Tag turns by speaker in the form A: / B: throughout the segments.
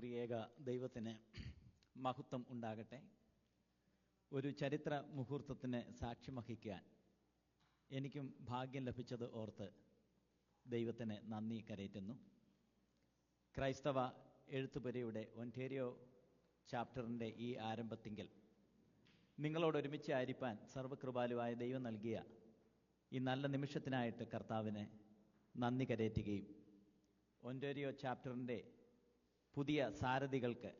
A: ത്രിയേക ദൈവത്തിന് മഹത്വം ഉണ്ടാകട്ടെ. ഒരു ചരിത്ര മുഹൂർത്തത്തിന് സാക്ഷ്യം വഹിക്കാൻ എനിക്കും ഭാഗ്യം ലഭിച്ചത് ഓർത്ത് ദൈവത്തിന് നന്ദി കരയറ്റുന്നു. ക്രൈസ്തവ എഴുത്തുപുരയുടെ ഒൻറ്റേരിയോ ചാപ്റ്ററിൻ്റെ ഈ ആരംഭത്തിങ്കിൽ നിങ്ങളോടൊരുമിച്ച് ആയിരിക്കാൻ സർവ്വകൃപാലുവായ ദൈവം നൽകിയ ഈ നല്ല നിമിഷത്തിനായിട്ട് കർത്താവിന് നന്ദി കരയറ്റുകയും ഒൻറ്റേരിയോ ചാപ്റ്ററിൻ്റെ പുതിയ സാരഥികൾക്ക്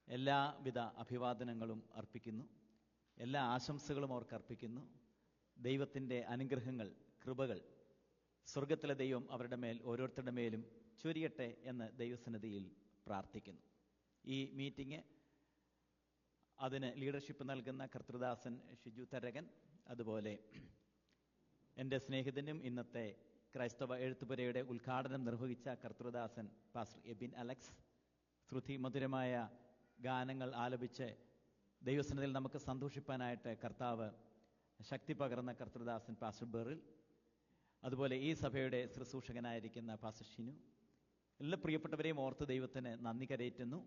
A: എല്ലാവിധ അഭിവാദനങ്ങളും അർപ്പിക്കുന്നു. എല്ലാ ആശംസകളും അവർക്ക് അർപ്പിക്കുന്നു. ദൈവത്തിൻ്റെ അനുഗ്രഹങ്ങൾ, കൃപകൾ സ്വർഗത്തിലെ ദൈവം അവരുടെ മേൽ ഓരോരുത്തരുടെ മേലും ചൊരിയട്ടെ എന്ന് ദൈവസന്നിധിയിൽ പ്രാർത്ഥിക്കുന്നു. ഈ മീറ്റിംഗ് അതിന് ലീഡർഷിപ്പ് നൽകുന്ന കർത്തൃദാസൻ ഷിജു തരകൻ, അതുപോലെ എൻ്റെ സ്നേഹിതനും ഇന്നത്തെ ക്രൈസ്തവ എഴുത്തുപുരയുടെ ഉദ്ഘാടനം നിർവഹിച്ച കർത്തൃദാസൻ പാസ്റ്റർ എബിൻ അലക്സ്, ശ്രുതി മധുരമായ ഗാനങ്ങൾ ആലപിച്ച് ദൈവസന്നിധിയിൽ നമുക്ക് സന്തോഷിപ്പാനായിട്ട് കർത്താവ് ശക്തി പകർന്ന കർത്തൃദാസൻ പാസ്റ്റർ ബെറിൽ, അതുപോലെ ഈ സഭയുടെ ശുശ്രൂഷകനായിരിക്കുന്ന പാസ്റ്റർ ഷിനു, എല്ലാ പ്രിയപ്പെട്ടവരെയും ഓർത്ത് ദൈവത്തിന് നന്ദി കരയറ്റുന്നു.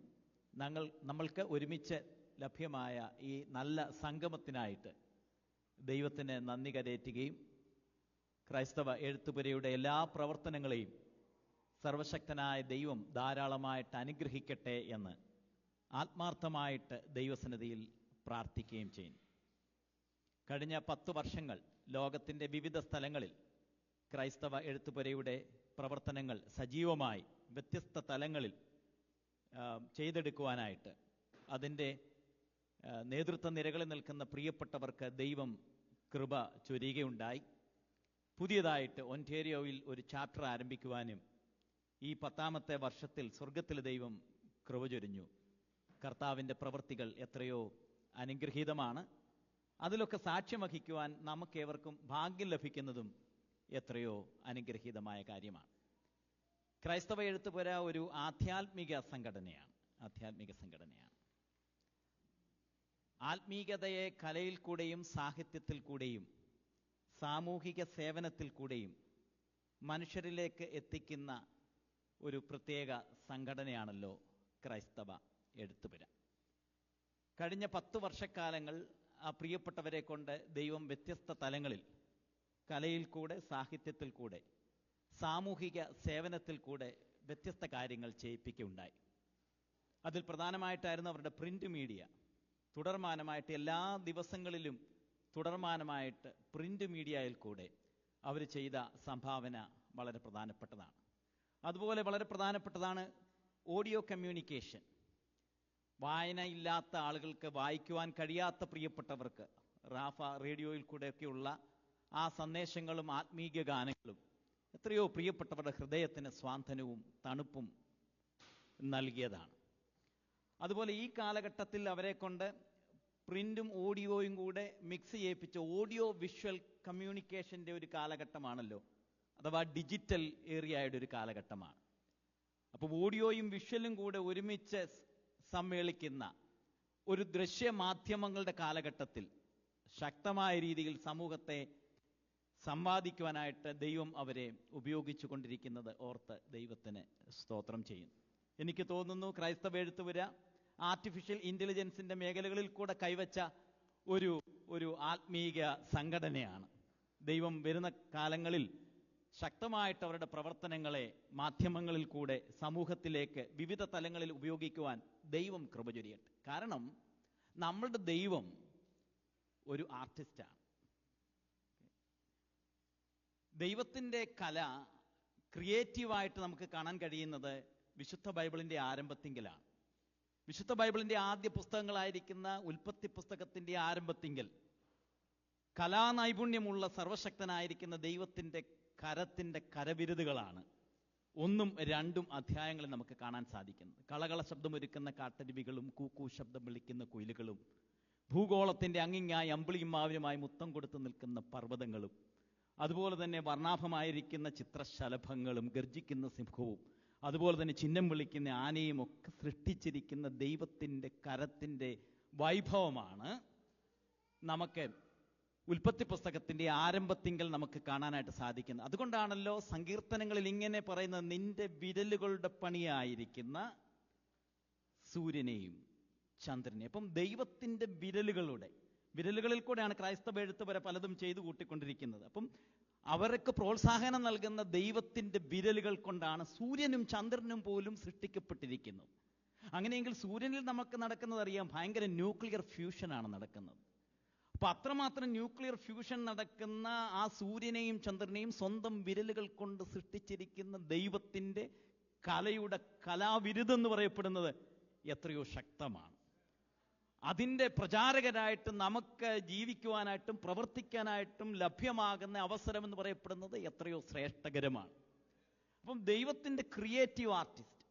A: നമ്മൾക്ക് ഒരുമിച്ച് ലഭ്യമായ ഈ നല്ല സംഗമത്തിനായിട്ട് ദൈവത്തിന് നന്ദി കരയറ്റുകയും ക്രൈസ്തവ എഴുത്തുപുരയുടെ എല്ലാ പ്രവർത്തനങ്ങളെയും സർവശക്തനായ ദൈവം ധാരാളമായിട്ട് അനുഗ്രഹിക്കട്ടെ എന്ന് ആത്മാർത്ഥമായിട്ട് ദൈവസന്നിധിയിൽ പ്രാർത്ഥിക്കുകയും ചെയ്യുന്നു. കഴിഞ്ഞ 10 വർഷങ്ങൾ ലോകത്തിൻ്റെ വിവിധ സ്ഥലങ്ങളിൽ ക്രൈസ്തവ എഴുത്തുപുരയുടെ പ്രവർത്തനങ്ങൾ സജീവമായി വ്യത്യസ്ത തലങ്ങളിൽ ചെയ്തെടുക്കുവാനായിട്ട് അതിൻ്റെ നേതൃത്വ നിരകളിൽ നിൽക്കുന്ന പ്രിയപ്പെട്ടവർക്ക് ദൈവം കൃപ ചൊരിയുകയുണ്ടായി. പുതിയതായിട്ട് ഒൻറ്റേരിയോയിൽ ഒരു ചാപ്റ്റർ ആരംഭിക്കുവാനും ഈ 10ാമത്തെ വർഷത്തിൽ സ്വർഗത്തിലെ ദൈവം കൃപ ചൊരിഞ്ഞു. കർത്താവിൻ്റെ പ്രവൃത്തികൾ എത്രയോ അനുഗ്രഹീതമാണ്. അതിലൊക്കെ സാക്ഷ്യം വഹിക്കുവാൻ നമുക്കേവർക്കും ഭാഗ്യം ലഭിക്കുന്നതും എത്രയോ അനുഗ്രഹീതമായ കാര്യമാണ്. ക്രൈസ്തവ എഴുത്തുപുര ഒരു ആധ്യാത്മിക സംഘടനയാണ്. ആത്മീകതയെ കലയിൽ കൂടെയും സാഹിത്യത്തിൽ കൂടെയും സാമൂഹിക സേവനത്തിൽ കൂടെയും മനുഷ്യരിലേക്ക് എത്തിക്കുന്ന ഒരു പ്രത്യേക സംഘടനയാണല്ലോ ക്രൈസ്തവ എഴുത്തുപുര. കഴിഞ്ഞ 10 വർഷക്കാലങ്ങൾ ആ പ്രിയപ്പെട്ടവരെ കൊണ്ട് ദൈവം വ്യത്യസ്ത തലങ്ങളിൽ കലയിൽ കൂടെ, സാഹിത്യത്തിൽ കൂടെ, സാമൂഹിക സേവനത്തിൽ കൂടെ വ്യത്യസ്ത കാര്യങ്ങൾ ചെയ്യിപ്പിക്കുകയുണ്ടായി. അതിൽ പ്രധാനമായിട്ടായിരുന്നു അവരുടെ പ്രിന്റ് മീഡിയ. തുടർമാനമായിട്ട് എല്ലാ ദിവസങ്ങളിലും തുടർമാനമായിട്ട് പ്രിന്റ് മീഡിയയിൽ കൂടെ അവർ ചെയ്ത സംഭാവന വളരെ പ്രധാനപ്പെട്ടതാണ്. അതുപോലെ വളരെ പ്രധാനപ്പെട്ടതാണ് ഓഡിയോ കമ്മ്യൂണിക്കേഷൻ. വായനയില്ലാത്ത ആളുകൾക്ക്, വായിക്കുവാൻ കഴിയാത്ത പ്രിയപ്പെട്ടവർക്ക് റാഫ റേഡിയോയിൽ കൂടെയൊക്കെയുള്ള ആ സന്ദേശങ്ങളും ആത്മീയ ഗാനങ്ങളും എത്രയോ പ്രിയപ്പെട്ടവരുടെ ഹൃദയത്തിന് സ്വാന്തനവും തണുപ്പും നൽകിയതാണ്. അതുപോലെ ഈ കാലഘട്ടത്തിൽ അവരെ കൊണ്ട് പ്രിന്റും ഓഡിയോയും കൂടെ മിക്സ് ചെയ്യിപ്പിച്ച ഓഡിയോ വിഷ്വൽ കമ്മ്യൂണിക്കേഷൻ്റെ ഒരു കാലഘട്ടമാണല്ലോ, അഥവാ ഡിജിറ്റൽ ഏറിയയുടെ ഒരു കാലഘട്ടമാണ്. അപ്പോൾ ഓഡിയോയും വിഷ്വലും കൂടെ ഒരുമിച്ച് സമ്മേളിക്കുന്ന ഒരു ദൃശ്യമാധ്യമങ്ങളുടെ കാലഘട്ടത്തിൽ ശക്തമായ രീതിയിൽ സമൂഹത്തെ സമ്പാദിക്കുവാനായിട്ട് ദൈവം അവരെ ഉപയോഗിച്ചു കൊണ്ടിരിക്കുന്നത് ഓർത്ത് ദൈവത്തിന് സ്തോത്രം ചെയ്യുന്നു. എനിക്ക് തോന്നുന്നു ക്രൈസ്തവ എഴുത്തുപുര ആർട്ടിഫിഷ്യൽ ഇൻ്റലിജൻസിൻ്റെ മേഖലകളിൽ കൂടെ കൈവച്ച ഒരു ആത്മീക സംഘടനയാണ്. ദൈവം വരുന്ന കാലങ്ങളിൽ ശക്തമായിട്ട് അവരുടെ പ്രവർത്തനങ്ങളെ മാധ്യമങ്ങളിൽ കൂടെ സമൂഹത്തിലേക്ക് വിവിധ തലങ്ങളിൽ ഉപയോഗിക്കുവാൻ ദൈവം കൃപ ചൊരിയട്ടെ. കാരണം നമ്മളുടെ ദൈവം ഒരു ആർട്ടിസ്റ്റാണ്. ദൈവത്തിൻ്റെ കല ക്രിയേറ്റീവായിട്ട് നമുക്ക് കാണാൻ കഴിയുന്നത് വിശുദ്ധ ബൈബിളിൻ്റെ ആരംഭത്തിങ്കലാണ്. വിശുദ്ധ ബൈബിളിൻ്റെ ആദ്യ പുസ്തകങ്ങളായിരിക്കുന്ന ഉൽപ്പത്തി പുസ്തകത്തിൻ്റെ ആരംഭത്തിങ്കൽ കലാനൈപുണ്യമുള്ള സർവശക്തനായിരിക്കുന്ന ദൈവത്തിൻ്റെ കരത്തിൻ്റെ കരവിരുതുകളാണ് 1ഉം 2ഉം അധ്യായങ്ങളിൽ നമുക്ക് കാണാൻ സാധിക്കുന്നത്. കളകള ശബ്ദമൊരുക്കുന്ന കാട്ടരുവികളും കൂക്കൂ ശബ്ദം വിളിക്കുന്ന കുയിലുകളും ഭൂഗോളത്തിൻ്റെ അങ്ങിങ്ങായി അമ്പിളിയും മാവിനുമായി മുത്തം കൊടുത്തു നിൽക്കുന്ന പർവ്വതങ്ങളും അതുപോലെ തന്നെ വർണ്ണാഭമായിരിക്കുന്ന ചിത്രശലഭങ്ങളും ഗർജിക്കുന്ന സിംഹവും അതുപോലെ തന്നെ ചിഹ്നം വിളിക്കുന്ന ആനയും ഒക്കെ സൃഷ്ടിച്ചിരിക്കുന്ന ദൈവത്തിൻ്റെ കരത്തിൻ്റെ വൈഭവമാണ് നമുക്ക് ഉൽപ്പത്തി പുസ്തകത്തിൻ്റെ ആരംഭത്തിങ്കൽ നമുക്ക് കാണാനായിട്ട് സാധിക്കുന്നത്. അതുകൊണ്ടാണല്ലോ സങ്കീർത്തനങ്ങളിൽ ഇങ്ങനെ പറയുന്നത്, നിന്റെ വിരലുകളുടെ പണിയായിരിക്കുന്ന സൂര്യനെയും ചന്ദ്രനെയും. അപ്പം ദൈവത്തിൻ്റെ വിരലുകളിൽ കൂടെയാണ് ക്രൈസ്തവ എഴുത്തുവരെ പലതും ചെയ്തു കൂട്ടിക്കൊണ്ടിരിക്കുന്നത്. അപ്പം അവർക്ക് പ്രോത്സാഹനം നൽകുന്ന ദൈവത്തിൻ്റെ വിരലുകൾ കൊണ്ടാണ് സൂര്യനും ചന്ദ്രനും പോലും സൃഷ്ടിക്കപ്പെട്ടിരിക്കുന്നത്. അങ്ങനെയെങ്കിൽ സൂര്യനിൽ നമുക്ക് നടക്കുന്നത് അറിയാം, ഭയങ്കര ന്യൂക്ലിയർ ഫ്യൂഷനാണ് നടക്കുന്നത്. അപ്പൊ അത്രമാത്രം ന്യൂക്ലിയർ ഫ്യൂഷൻ നടക്കുന്ന ആ സൂര്യനെയും ചന്ദ്രനെയും സ്വന്തം വിരലുകൾ കൊണ്ട് സൃഷ്ടിച്ചിരിക്കുന്ന ദൈവത്തിൻ്റെ കലയുടെ കലാവിരുതെന്ന് പറയപ്പെടുന്നത് എത്രയോ ശക്തമാണ്. അതിൻ്റെ പ്രചാരകരായിട്ട് നമുക്ക് ജീവിക്കുവാനായിട്ടും പ്രവർത്തിക്കാനായിട്ടും ലഭ്യമാകുന്ന അവസരം എന്ന് പറയപ്പെടുന്നത് എത്രയോ ശ്രേഷ്ഠകരമാണ്. അപ്പം ദൈവത്തിൻ്റെ ക്രിയേറ്റീവ് ആർട്ടിസ്റ്റ്.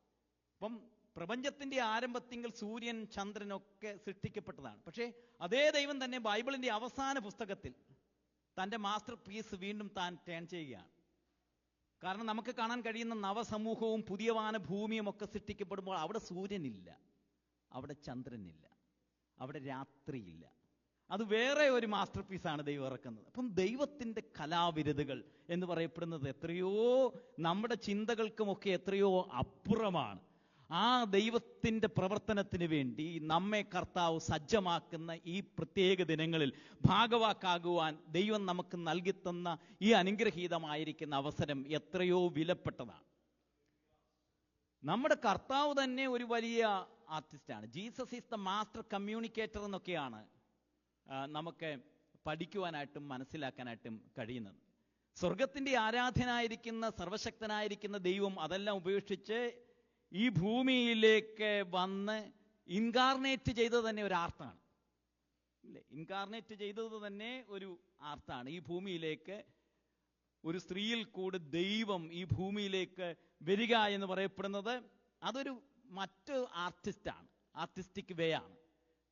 A: അപ്പം പ്രപഞ്ചത്തിൻ്റെ ആരംഭത്തിങ്കിൽ സൂര്യൻ ചന്ദ്രനൊക്കെ സൃഷ്ടിക്കപ്പെട്ടതാണ്. പക്ഷേ അതേ ദൈവം തന്നെ ബൈബിളിൻ്റെ അവസാന പുസ്തകത്തിൽ തൻ്റെ മാസ്റ്റർ പീസ് വീണ്ടും താൻ ടേൺ ചെയ്യുകയാണ്. കാരണം നമുക്ക് കാണാൻ കഴിയുന്ന നവസമൂഹവും പുതിയ വാനഭൂമിയും ഒക്കെ സൃഷ്ടിക്കപ്പെടുമ്പോൾ അവിടെ സൂര്യനില്ല, അവിടെ ചന്ദ്രനില്ല, അവിടെ രാത്രിയില്ല. അത് വേറെ ഒരു മാസ്റ്റർ പീസാണ് ദൈവം ഇറക്കുന്നത്. അപ്പം ദൈവത്തിൻ്റെ കലാവിരുതുകൾ എന്ന് പറയപ്പെടുന്നത് എത്രയോ നമ്മുടെ ചിന്തകൾക്കുമൊക്കെ എത്രയോ അപ്പുറമാണ്. ആ ദൈവത്തിൻ്റെ പ്രവർത്തനത്തിന് വേണ്ടി നമ്മെ കർത്താവ് സജ്ജമാക്കുന്ന ഈ പ്രത്യേക ദിനങ്ങളിൽ ഭാഗവാക്കാകുവാൻ ദൈവം നമുക്ക് നൽകിത്തന്ന ഈ അനുഗ്രഹീതമായിരിക്കുന്ന അവസരം എത്രയോ വിലപ്പെട്ടതാണ്. നമ്മുടെ കർത്താവ് തന്നെ ഒരു വലിയ ആർട്ടിസ്റ്റാണ്. Jesus is the master communicator എന്നൊക്കെയാണ് നമുക്ക് പഠിക്കുവാനായിട്ടും മനസ്സിലാക്കാനായിട്ടും കഴിയുന്നത്. സ്വർഗത്തിൻ്റെ ആരാധനായിരിക്കുന്ന സർവശക്തനായിരിക്കുന്ന ദൈവം അതെല്ലാം ഉപേക്ഷിച്ച് ഈ ഭൂമിയിലേക്ക് വന്ന് ഇൻകാർണേറ്റ് ചെയ്തത് തന്നെ ഒരു ആർട്ടാണ്, ഇല്ലേ? ഇൻകാർണേറ്റ് ചെയ്തത് തന്നെ ഒരു ആർട്ടാണ്. ഈ ഭൂമിയിലേക്ക് ഒരു സ്ത്രീയിൽ കൂടി ദൈവം ഈ ഭൂമിയിലേക്ക് വരിക എന്ന് പറയപ്പെടുന്നത് അതൊരു മറ്റ് ആർട്ടിസ്റ്റാണ്, ആർട്ടിസ്റ്റിക് വേ ആണ്.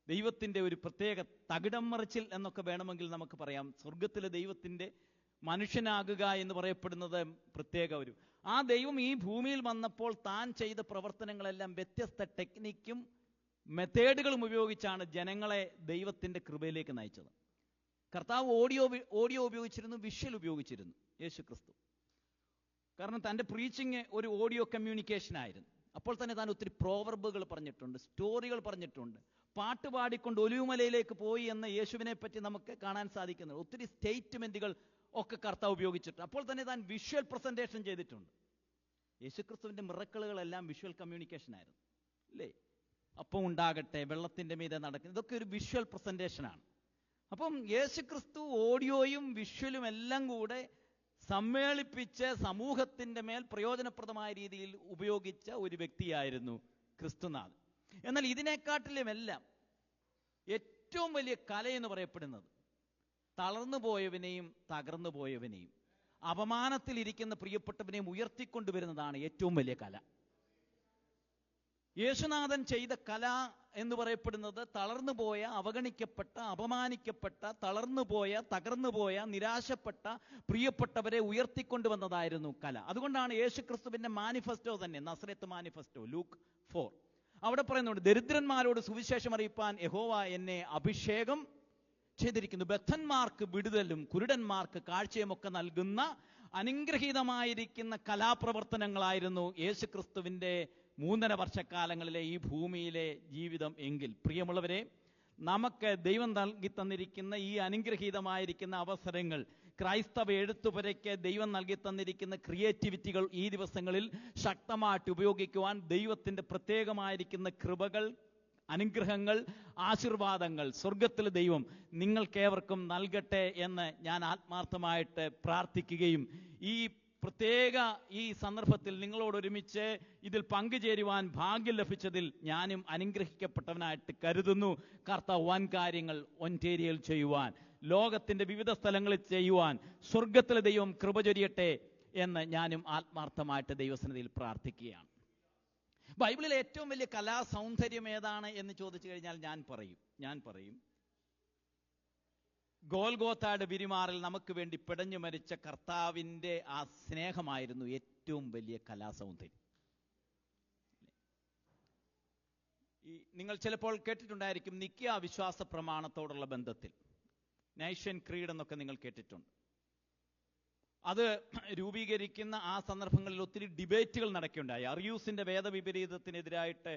A: ദൈവത്തിൻ്റെ ഒരു പ്രത്യേക തകിടം മറിച്ചിൽ എന്നൊക്കെ വേണമെങ്കിൽ നമുക്ക് പറയാം. സ്വർഗത്തിലെ ദൈവത്തിൻ്റെ മനുഷ്യനാകുക എന്ന് പറയപ്പെടുന്നത് പ്രത്യേക ആ ദൈവം ഈ ഭൂമിയിൽ വന്നപ്പോൾ താൻ ചെയ്ത പ്രവർത്തനങ്ങളെല്ലാം വ്യത്യസ്ത ടെക്നിക്കും മെത്തേഡുകളും ഉപയോഗിച്ചാണ് ജനങ്ങളെ ദൈവത്തിൻ്റെ കൃപയിലേക്ക് നയിച്ചത്. കർത്താവ് ഓഡിയോ ഉപയോഗിച്ചിരുന്നു, വിഷ്വൽ ഉപയോഗിച്ചിരുന്നു യേശു ക്രിസ്തു. കാരണം തൻ്റെ പ്രീച്ചിങ് ഒരു ഓഡിയോ കമ്മ്യൂണിക്കേഷൻ ആയിരുന്നു. അപ്പോൾ തന്നെ താൻ ഒത്തിരി പ്രോവർബുകൾ പറഞ്ഞിട്ടുണ്ട്, സ്റ്റോറികൾ പറഞ്ഞിട്ടുണ്ട്. പാട്ട് പാടിക്കൊണ്ട് ഒലിവുമലയിലേക്ക് പോയി എന്ന യേശുവിനെ പറ്റി നമുക്ക് കാണാൻ സാധിക്കുന്നത്. ഒത്തിരി സ്റ്റേറ്റ്മെന്റുകൾ ഒക്കെ കർത്താവ് ഉപയോഗിച്ചിട്ടുണ്ട്. അപ്പോൾ തന്നെ താൻ വിഷ്വൽ പ്രസന്റേഷൻ ചെയ്തിട്ടുണ്ട്. യേശുക്രിസ്തുവിൻ്റെ മിറക്കിളുകളെല്ലാം വിഷ്വൽ കമ്മ്യൂണിക്കേഷൻ ആയിരുന്നു, അല്ലേ? അപ്പം ഉണ്ടാകട്ടെ, വെള്ളത്തിൻ്റെ മീതെ നടക്കുന്നത്, ഇതൊക്കെ ഒരു വിഷ്വൽ പ്രസന്റേഷനാണ്. അപ്പം യേശുക്രിസ്തു ഓഡിയോയും വിഷ്വലും എല്ലാം കൂടെ സമ്മേളിപ്പിച്ച് സമൂഹത്തിൻ്റെ മേൽ പ്രയോജനപ്രദമായ രീതിയിൽ ഉപയോഗിച്ച ഒരു വ്യക്തിയായിരുന്നു ക്രിസ്തുനാഥൻ. എന്നാൽ ഇതിനെക്കാട്ടിലുമെല്ലാം ഏറ്റവും വലിയ കലയെന്ന് പറയപ്പെടുന്നത് തളർന്നു പോയവനെയും തകർന്നു പോയവനെയും അപമാനത്തിലിരിക്കുന്ന പ്രിയപ്പെട്ടവനെയും ഉയർത്തിക്കൊണ്ടുവരുന്നതാണ് ഏറ്റവും വലിയ കല. യേശുനാഥൻ ചെയ്ത കല എന്ന് പറയപ്പെടുന്നത് തളർന്നുപോയ, അവഗണിക്കപ്പെട്ട, അപമാനിക്കപ്പെട്ട, തളർന്നുപോയ, തകർന്നുപോയ, നിരാശപ്പെട്ട പ്രിയപ്പെട്ടവരെ ഉയർത്തിക്കൊണ്ടുവന്നതായിരുന്നു കല. അതുകൊണ്ടാണ് യേശുക്രിസ്തുവിന്റെ മാനിഫെസ്റ്റോ തന്നെ, നസ്രത്ത് മാനിഫെസ്റ്റോ, ലൂക്ക് 4, അവിടെ പറയുന്നുണ്ട്, ദരിദ്രന്മാരോട് സുവിശേഷം അറിയിപ്പാൻ യഹോവ എന്നെ അഭിഷേകം ചെയ്തിരിക്കുന്നു. ബദ്ധന്മാർക്ക് വിടുതലും കുരുടന്മാർക്ക് കാഴ്ചയും ഒക്കെ നൽകുന്ന അനുഗ്രഹീതമായിരിക്കുന്ന കലാപ്രവർത്തനങ്ങളായിരുന്നു യേശുക്രിസ്തുവിന്റെ 3.5 വർഷക്കാലങ്ങളിലെ ഈ ഭൂമിയിലെ ജീവിതം എങ്കിൽ, പ്രിയമുള്ളവരെ, നമുക്ക് ദൈവം നൽകി തന്നിരിക്കുന്ന ഈ അനുഗ്രഹീതമായിരിക്കുന്ന അവസരങ്ങൾ, ക്രൈസ്തവ എഴുത്തുപുരയ്ക്ക് ദൈവം നൽകി തന്നിരിക്കുന്ന ക്രിയേറ്റിവിറ്റികൾ ഈ ദിവസങ്ങളിൽ ശക്തമായിട്ട് ഉപയോഗിക്കുവാൻ ദൈവത്തിൻ്റെ പ്രത്യേകമായിരിക്കുന്ന കൃപകൾ, അനുഗ്രഹങ്ങൾ, ആശീർവാദങ്ങൾ സ്വർഗത്തിലെ ദൈവം നിങ്ങൾക്കേവർക്കും നൽകട്ടെ എന്ന് ഞാൻ ആത്മാർത്ഥമായിട്ട് പ്രാർത്ഥിക്കുകയും ഈ പ്രത്യേക ഈ സന്ദർഭത്തിൽ നിങ്ങളോടൊരുമിച്ച് ഇതിൽ പങ്കുചേരുവാൻ ഭാഗ്യം ലഭിച്ചതിൽ ഞാനും അനുഗ്രഹിക്കപ്പെട്ടവനായിട്ട് കരുതുന്നു. കർത്താവ് വൻ കാര്യങ്ങൾ ഒൻറ്റേരിയയിൽ ചെയ്യുവാൻ, ലോകത്തിൻ്റെ വിവിധ സ്ഥലങ്ങളിൽ ചെയ്യുവാൻ സ്വർഗത്തിലെ ദൈവം കൃപ ചൊരിയട്ടെ എന്ന് ഞാനും ആത്മാർത്ഥമായിട്ട് ദൈവസന്നിധിയിൽ പ്രാർത്ഥിക്കുകയാണ്. ബൈബിളിലെ ഏറ്റവും വലിയ കലാസൗന്ദര്യം ഏതാണ് എന്ന് ചോദിച്ചു കഴിഞ്ഞാൽ ഞാൻ പറയും ഗോൽഗോത്തായുടെ വിരിമാറിൽ നമുക്ക് വേണ്ടി പിടഞ്ഞു മരിച്ച കർത്താവിൻ്റെ ആ സ്നേഹമായിരുന്നു ഏറ്റവും വലിയ കലാസൗന്ദര്യം. നിങ്ങൾ ചിലപ്പോൾ കേട്ടിട്ടുണ്ടായിരിക്കും നിക്കിയ വിശ്വാസ പ്രമാണത്തോടുള്ള ബന്ധത്തിൽ നൈഷ്യൻ ക്രീഡ് എന്നൊക്കെ നിങ്ങൾ കേട്ടിട്ടുണ്ട്. അത് രൂപീകരിക്കുന്ന ആ സന്ദർഭങ്ങളിൽ ഒത്തിരി ഡിബേറ്റുകൾ നടക്കുകയുണ്ടായി. അറിയൂസിന്റെ വേദവിപരീതത്തിനെതിരായിട്ട്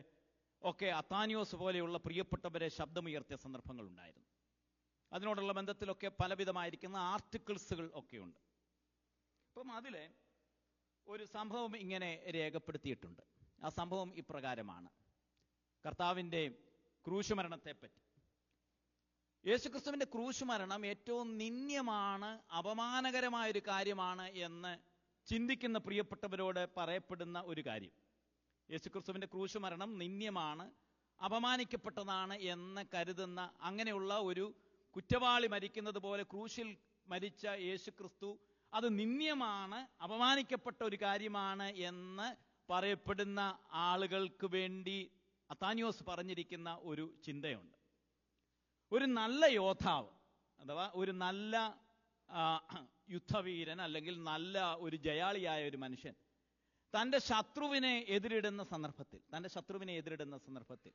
A: ഒക്കെ അത്താനിയോസ് പോലെയുള്ള പ്രിയപ്പെട്ടവരെ ശബ്ദമുയർത്തിയ സന്ദർഭങ്ങൾ ഉണ്ടായിരുന്നു. അതിനോടുള്ള ബന്ധത്തിലൊക്കെ പലവിധമായിരിക്കുന്ന ആർട്ടിക്കിൾസുകൾ ഒക്കെ ഉണ്ട്. അപ്പം അതിലെ ഒരു സംഭവം ഇങ്ങനെ രേഖപ്പെടുത്തിയിട്ടുണ്ട്. ആ സംഭവം ഇപ്രകാരമാണ്. കർത്താവിൻ്റെ ക്രൂശുമരണത്തെപ്പറ്റി. യേശുക്രിസ്തുവിൻ്റെ ക്രൂശുമരണം ഏറ്റവും നിന്ദ്യമാണ്, അപമാനകരമായൊരു കാര്യമാണ് എന്ന് ചിന്തിക്കുന്ന പ്രിയപ്പെട്ടവരോട് പറയപ്പെടുന്ന ഒരു കാര്യം. യേശുക്രിസ്തുവിൻ്റെ ക്രൂശുമരണം നിന്ദ്യമാണ്, അപമാനിക്കപ്പെട്ടതാണ് എന്ന് കരുതുന്ന, അങ്ങനെയുള്ള ഒരു കുറ്റവാളി മരിക്കുന്നത് പോലെ ക്രൂശിൽ മരിച്ച യേശുക്രിസ്തു അത് നിന്ദ്യമാണ്, അപമാനിക്കപ്പെട്ട ഒരു കാര്യമാണ് എന്ന് പറയപ്പെടുന്ന ആളുകൾക്ക് വേണ്ടി അത്താനിയോസ് പറഞ്ഞിരിക്കുന്ന ഒരു ചിന്തയുണ്ട്. ഒരു നല്ല യോദ്ധാവ് അഥവാ ഒരു നല്ല യുദ്ധവീരൻ അല്ലെങ്കിൽ നല്ല ഒരു ജയാളിയായ ഒരു മനുഷ്യൻ തൻ്റെ ശത്രുവിനെ എതിരിടുന്ന സന്ദർഭത്തിൽ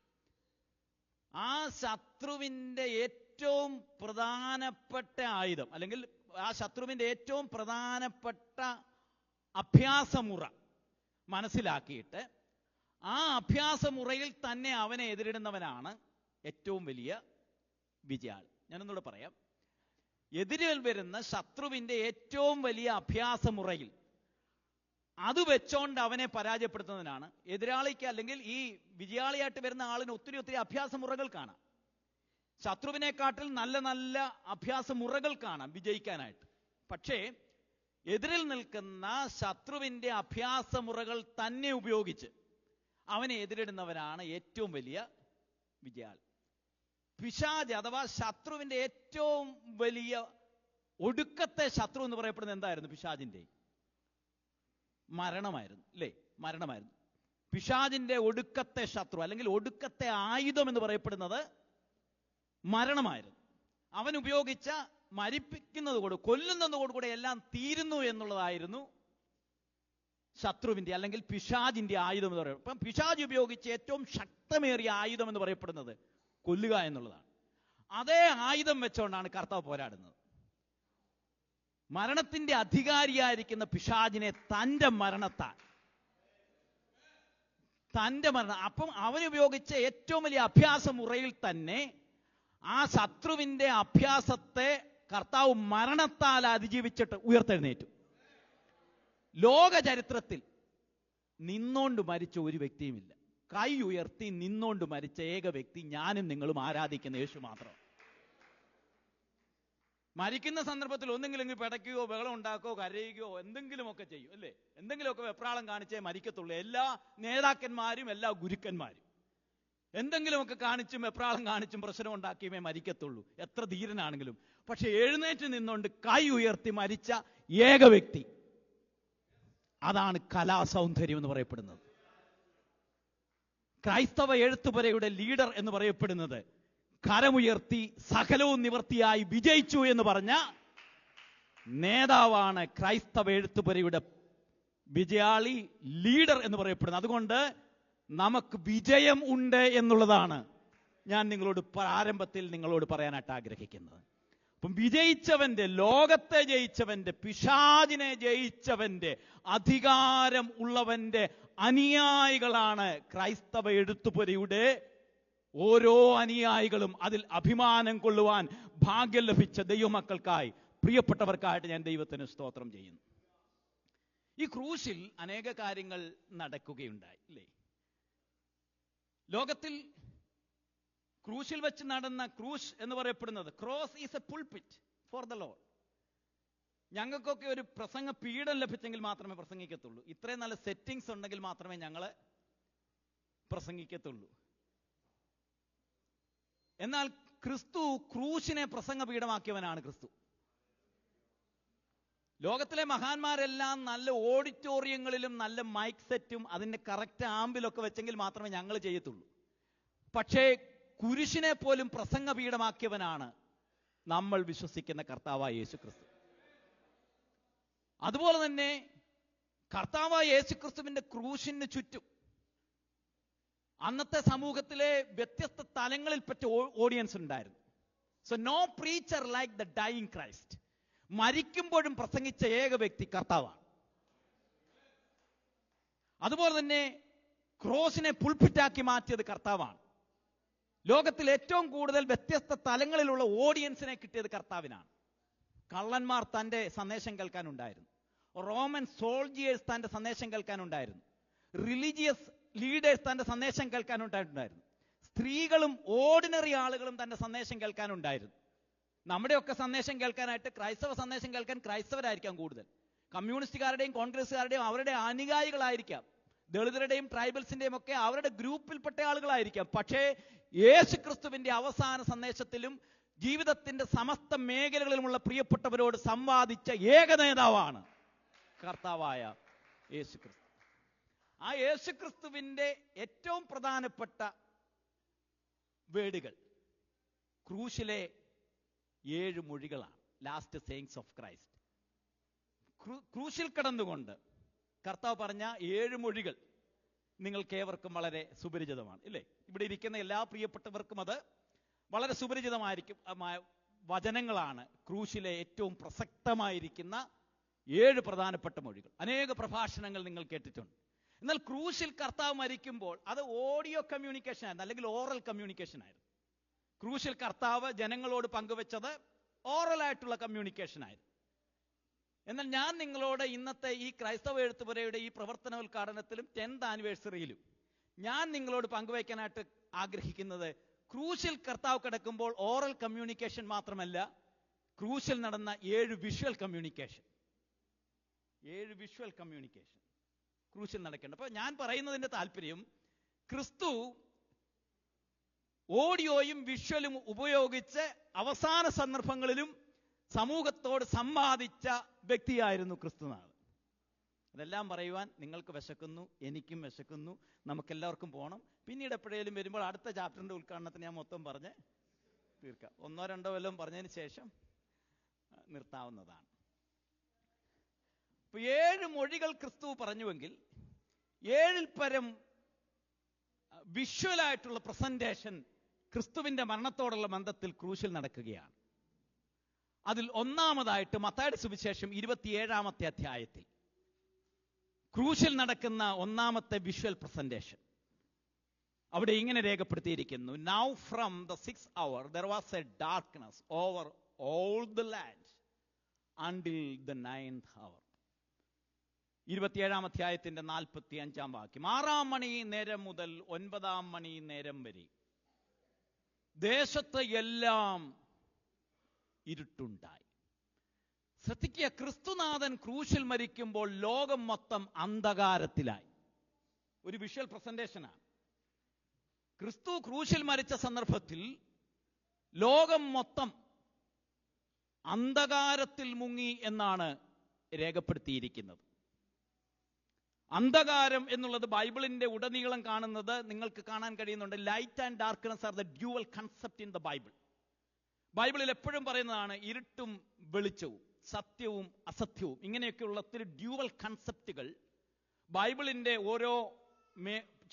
A: ആ ശത്രുവിൻ്റെ ഏറ്റവും പ്രധാനപ്പെട്ട ആയുധം അല്ലെങ്കിൽ ആ ശത്രുവിൻ്റെ ഏറ്റവും പ്രധാനപ്പെട്ട അഭ്യാസമുറ മനസ്സിലാക്കിയിട്ട് ആ അഭ്യാസമുറയിൽ തന്നെ അവനെ എതിരിടുന്നവനാണ് ഏറ്റവും വലിയ വിജയാളി. ഞാനൊന്നുകൂടെ പറയാം. എതിരിൽ വരുന്ന ശത്രുവിൻ്റെ ഏറ്റവും വലിയ അഭ്യാസമുറയിൽ അത് വെച്ചോണ്ട് അവനെ പരാജയപ്പെടുത്തുന്നതിനാണ് എതിരാളിക്ക്, അല്ലെങ്കിൽ ഈ വിജയാളിയായിട്ട് വരുന്ന ആളിന് ഒത്തിരി അഭ്യാസമുറകൾ കാണാം. ശത്രുവിനെക്കാട്ടിൽ നല്ല നല്ല അഭ്യാസമുറകൾ കാണാം വിജയിക്കാനായിട്ട്. പക്ഷേ എതിരിൽ നിൽക്കുന്ന ശത്രുവിൻ്റെ അഭ്യാസമുറകൾ തന്നെ ഉപയോഗിച്ച് അവനെ എതിരിടുന്നവനാണ് ഏറ്റവും വലിയ വിജയാളി. പിശാച് അഥവാ ശത്രുവിൻ്റെ ഏറ്റവും വലിയ ഒടുക്കത്തെ ശത്രു എന്ന് പറയപ്പെടുന്നത് എന്തായിരുന്നു? പിശാചിൻ്റെ മരണമായിരുന്നു, അല്ലേ? മരണമായിരുന്നു പിശാചിൻ്റെ ഒടുക്കത്തെ ശത്രു, അല്ലെങ്കിൽ ഒടുക്കത്തെ ആയുധം എന്ന് പറയപ്പെടുന്നത് മരണമായിരുന്നു. അവൻ ഉപയോഗിച്ച മരിപ്പിക്കുന്നതോട് കൊല്ലുന്നതോടുകൂടെ എല്ലാം തീരുന്നു എന്നുള്ളതായിരുന്നു ശത്രുവിൻ്റെ അല്ലെങ്കിൽ പിശാചിൻ്റെ ആയുധം എന്ന് പറയുന്നത്. അപ്പം പിശാച് ഉപയോഗിച്ച് ഏറ്റവും ശക്തമേറിയ ആയുധം എന്ന് പറയപ്പെടുന്നത് കൊല്ലുക എന്നുള്ളതാണ്. അതേ ആയുധം വെച്ചുകൊണ്ടാണ് കർത്താവ് പോരാടുന്നത്. മരണത്തിന്റെ അധികാരിയായിരിക്കുന്ന പിശാചിനെ തൻ്റെ മരണം അപ്പം അവനുപയോഗിച്ച ഏറ്റവും വലിയ അഭ്യാസമുറയിൽ തന്നെ ആ ശത്രുവിൻ്റെ അഭ്യാസത്തെ കർത്താവ് മരണത്താൽ അതിജീവിച്ചിട്ട് ഉയർത്തെഴുന്നേറ്റു. ലോക ചരിത്രത്തിൽ നിന്നോണ്ട് മരിച്ച ഒരു വ്യക്തിയുമില്ല. കൈ ഉയർത്തി നിന്നോണ്ട് മരിച്ച ഏക വ്യക്തി ഞാനും നിങ്ങളും ആരാധിക്കുന്ന യേശു മാത്രം. മരിക്കുന്ന സന്ദർഭത്തിൽ ഒന്നെങ്കിലും പിടയ്ക്കുകയോ ബഹളം ഉണ്ടാക്കുകയോ കരയുകയോ എന്തെങ്കിലുമൊക്കെ ചെയ്യും, അല്ലേ? എന്തെങ്കിലുമൊക്കെ വെപ്രാളം കാണിച്ചേ മരിക്കത്തുള്ളൂ. എല്ലാ നേതാക്കന്മാരും എല്ലാ ഗുരുക്കന്മാരും എന്തെങ്കിലുമൊക്കെ കാണിച്ചും വെപ്രാളം കാണിച്ചും പ്രശ്നം ഉണ്ടാക്കിയുമേ മരിക്കത്തുള്ളൂ, എത്ര ധീരനാണെങ്കിലും. പക്ഷെ എഴുന്നേറ്റ് നിന്നുകൊണ്ട് കൈ ഉയർത്തി മരിച്ച ഏക വ്യക്തി, അതാണ് കലാസൗന്ദര്യം എന്ന് പറയപ്പെടുന്നത്. ക്രൈസ്തവ എഴുത്തുപുരയുടെ ലീഡർ എന്ന് പറയപ്പെടുന്നത് കരമുയർത്തി സകലവും നിവർത്തിയായി വിജയിച്ചു എന്ന് പറഞ്ഞ നേതാവാണ് ക്രൈസ്തവ എഴുത്തുപുരയുടെ വിജയാളി, ലീഡർ എന്ന് പറയപ്പെടുന്നത്. അതുകൊണ്ട് നമുക്ക് വിജയം ഉണ്ട് എന്നുള്ളതാണ് ഞാൻ ആരംഭത്തിൽ നിങ്ങളോട് പറയാനായിട്ട് ആഗ്രഹിക്കുന്നത്. അപ്പം വിജയിച്ചവന്റെ, ലോകത്തെ ജയിച്ചവന്റെ, പിശാചിനെ ജയിച്ചവന്റെ, അധികാരം ഉള്ളവന്റെ അനുയായികളാണ് ക്രൈസ്തവ എഴുത്തുപുരയുടെ ഓരോ അനുയായികളും. അതിൽ അഭിമാനം കൊള്ളുവാൻ ഭാഗ്യം ലഭിച്ച ദൈവമക്കൾക്കായി, പ്രിയപ്പെട്ടവർക്കായിട്ട് ഞാൻ ദൈവത്തിന് സ്തോത്രം ചെയ്യുന്നു. ഈ ക്രൂശിൽ അനേക കാര്യങ്ങൾ നടക്കുകയുണ്ടായി, അല്ലേ? ലോകത്തിൽ ക്രൂശിൽ വെച്ച് നടന്ന ക്രൂശ് എന്ന് പറയപ്പെടുന്നത്, cross is A pulpit for the Lord. ഞങ്ങൾക്കൊക്കെ ഒരു പ്രസംഗ പീഠം ലഭിച്ചെങ്കിൽ മാത്രമേ പ്രസംഗിക്കത്തുള്ളൂ. ഇത്രയും നല്ല സെറ്റിങ്സ് ഉണ്ടെങ്കിൽ മാത്രമേ ഞങ്ങൾ പ്രസംഗിക്കത്തുള്ളൂ. എന്നാൽ ക്രിസ്തു ക്രൂശിനെ പ്രസംഗ പീഠമാക്കിയവനാണ് ക്രിസ്തു. ലോകത്തിലെ മഹാന്മാരെല്ലാം നല്ല ഓഡിറ്റോറിയങ്ങളിലും നല്ല മൈക്ക് സെറ്റും അതിന്റെ കറക്റ്റ് ആമ്പിലൊക്കെ വെച്ചെങ്കിൽ മാത്രമേ ഞങ്ങൾ ചെയ്യത്തുള്ളൂ. പക്ഷേ കുരിശിനെ പോലും പ്രസംഗ പീഠമാക്കിയവനാണ് നമ്മൾ വിശ്വസിക്കുന്ന കർത്താവായ യേശു ക്രിസ്തു. അതുപോലെ തന്നെ കർത്താവായ യേശു ക്രിസ്തുവിന്റെ ക്രൂശിന് ചുറ്റും അന്നത്തെ സമൂഹത്തിലെ വ്യത്യസ്ത തലങ്ങളിൽപ്പെട്ട ഓഡിയൻസ് ഉണ്ടായിരുന്നു. So no preacher like the dying Christ. മരിക്കുമ്പോഴും പ്രസംഗിച്ച ഏക വ്യക്തി കർത്താവാണ്. അതുപോലെ തന്നെ ക്രോസിനെ പുൾപിറ്റാക്കി മാറ്റിയത് കർത്താവാണ്. ലോകത്തിൽ ഏറ്റവും കൂടുതൽ വ്യത്യസ്ത തലങ്ങളിലുള്ള ഓഡിയൻസിനെ കിട്ടിയത് കർത്താവിനാണ്. കള്ളന്മാർ തൻ്റെ സന്ദേശം കേൾക്കാനുണ്ടായിരുന്നു, റോമൻ സോൾജിയേഴ്സ് തൻ്റെ സന്ദേശം കേൾക്കാനുണ്ടായിരുന്നു, റിലീജിയസ് ലീഡേഴ്സ് തൻ്റെ സന്ദേശം കേൾക്കാനുണ്ടായിരുന്നു, സ്ത്രീകളും ഓർഡിനറി ആളുകളും തൻ്റെ സന്ദേശം കേൾക്കാനുണ്ടായിരുന്നു. നമ്മുടെയൊക്കെ സന്ദേശം കേൾക്കാനായിട്ട് ക്രൈസ്തവ സന്ദേശം കേൾക്കാൻ ക്രൈസ്തവരായിരിക്കാം കൂടുതൽ. കമ്മ്യൂണിസ്റ്റുകാരുടെയും കോൺഗ്രസ്സുകാരുടെയും അവരുടെ അനുയായികളായിരിക്കാം, ദളിതരുടെയും ട്രൈബൽസിന്റെയും ഒക്കെ അവരുടെ ഗ്രൂപ്പിൽപ്പെട്ട ആളുകളായിരിക്കാം. പക്ഷേ യേശുക്രിസ്തുവിന്റെ അവസാന സന്ദേശത്തിലും ജീവിതത്തിന്റെ സമസ്ത മേഖലകളിലുമുള്ള പ്രിയപ്പെട്ടവരോട് സംവാദിച്ച ഏക നേതാവാണ് കർത്താവായ യേശുക്രിസ്തു. ആ യേശുക്രിസ്തുവിന്റെ ഏറ്റവും പ്രധാനപ്പെട്ട വേടുകൾ ക്രൂശിലെ 7 മൊഴികളാണ്. Last sayings of Christ. ക്രൂശിൽ കിടന്നുകൊണ്ട് കർത്താവ് പറഞ്ഞ 7 മൊഴികൾ നിങ്ങൾക്കേവർക്കും വളരെ സുപരിചിതമാണ്, ഇല്ലേ? ഇവിടെ ഇരിക്കുന്ന എല്ലാ പ്രിയപ്പെട്ടവർക്കും അത് വളരെ സുപരിചിതമായിരിക്കും വചനങ്ങളാണ്. ക്രൂശിലെ ഏറ്റവും പ്രസക്തമായിരിക്കുന്ന 7 പ്രധാനപ്പെട്ട മൊഴികൾ. അനേക പ്രഭാഷണങ്ങൾ നിങ്ങൾ കേട്ടിട്ടുണ്ട്. എന്നാൽ ക്രൂശിൽ കർത്താവ് മരിക്കുമ്പോൾ അത് ഓഡിയോ കമ്മ്യൂണിക്കേഷൻ ആയിരുന്നു, അല്ലെങ്കിൽ ഓറൽ കമ്മ്യൂണിക്കേഷൻ ആയിരുന്നു. ക്രൂശിൽ കർത്താവ് ജനങ്ങളോട് പങ്കുവെച്ചത് ഓറലായിട്ടുള്ള കമ്മ്യൂണിക്കേഷൻ ആയിരുന്നു. എന്നാൽ ഞാൻ നിങ്ങളോട് ഇന്നത്തെ ഈ ക്രൈസ്തവ എഴുത്തുപുരയുടെ ഈ പ്രവർത്തനോദ്ഘാടനത്തിലും 10th ആനിവേഴ്സറിയിലും ഞാൻ നിങ്ങളോട് പങ്കുവയ്ക്കാനായിട്ട് ആഗ്രഹിക്കുന്നത് ക്രൂശിൽ കർത്താവ് കിടക്കുമ്പോൾ ഓറൽ കമ്മ്യൂണിക്കേഷൻ മാത്രമല്ല, ക്രൂശിൽ നടന്ന 7 വിഷ്വൽ കമ്മ്യൂണിക്കേഷൻ. 7 വിഷ്വൽ കമ്മ്യൂണിക്കേഷൻ ക്രൂശിൽ നടക്കേണ്ട. അപ്പൊ ഞാൻ പറയുന്നതിന്റെ താല്പര്യം, ക്രിസ്തു ഓഡിയോയും വിഷ്വലും ഉപയോഗിച്ച് അവസാന സന്ദർഭങ്ങളിലും സമൂഹത്തോട് സംവാദിച്ച വ്യക്തിയായിരുന്നു ക്രിസ്തുനാഥൻ. അതെല്ലാം പറയുവാൻ നിങ്ങൾക്ക് വിശക്കുന്നു, എനിക്കും വിശക്കുന്നു, നമുക്കെല്ലാവർക്കും പോകണം. പിന്നീട് എപ്പോഴേലും വരുമ്പോൾ അടുത്ത ചാപ്റ്ററിന്റെ ഉദ്ഘാടനത്തിന് ഞാൻ മൊത്തം പറഞ്ഞ് തീർക്കാം. 1-2 വല്ലതും പറഞ്ഞതിന് ശേഷം നിർത്താവുന്നതാണ്. ഇപ്പൊ 7 മൊഴികൾ ക്രിസ്തു പറഞ്ഞുവെങ്കിൽ 7-ൽ പരം വിഷ്വലായിട്ടുള്ള പ്രസന്റേഷൻ ക്രിസ്തുവിന്റെ മരണത്തോടുള്ള ബന്ധത്തിൽ ക്രൂശിൽ നടക്കുകയാണ്. അതിൽ ഒന്നാമതായിട്ട് മത്തായിയുടെ സുവിശേഷം 27-ാമത്തെ അധ്യായത്തിൽ ക്രൂശിൽ നടക്കുന്ന ഒന്നാമത്തെ വിഷ്വൽ പ്രസന്റേഷൻ അവിടെ ഇങ്ങനെ രേഖപ്പെടുത്തിയിരിക്കുന്നു: Now from the 6th hour there was a darkness over all the land until the 9th hour. 27-ാം അധ്യായത്തിന്റെ 45-ാം വാക്യം. 6-ാം മണി നേരം മുതൽ 9-ാം മണി നേരം വരെ ദേശത്ത് എല്ലാം ഇരുട്ടുണ്ടായി. ശ്രദ്ധിക്കുക, ക്രിസ്തുനാഥൻ ക്രൂശിൽ മരിക്കുമ്പോൾ ലോകം മൊത്തം അന്ധകാരത്തിലായി. ഒരു വിഷ്വൽ പ്രസന്റേഷനാണ്. ക്രിസ്തു ക്രൂശിൽ മരിച്ച സന്ദർഭത്തിൽ ലോകം മൊത്തം അന്ധകാരത്തിൽ മുങ്ങി എന്നാണ് രേഖപ്പെടുത്തിയിരിക്കുന്നത്. അന്ധകാരം എന്നുള്ളത് ബൈബിളിന്റെ ഉടനീളം കാണുന്നത് നിങ്ങൾക്ക് കാണാൻ കഴിയുന്നുണ്ട്. Light and darkness are the dual concept in the Bible. ബൈബിളിൽ എപ്പോഴും പറയുന്നതാണ് ഇരുട്ടും വെളിച്ചവും, സത്യവും അസത്യവും. ഇങ്ങനെയൊക്കെയുള്ള ഒത്തിരി ഡ്യുവൽ കൺസെപ്റ്റുകൾ ബൈബിളിന്റെ ഓരോ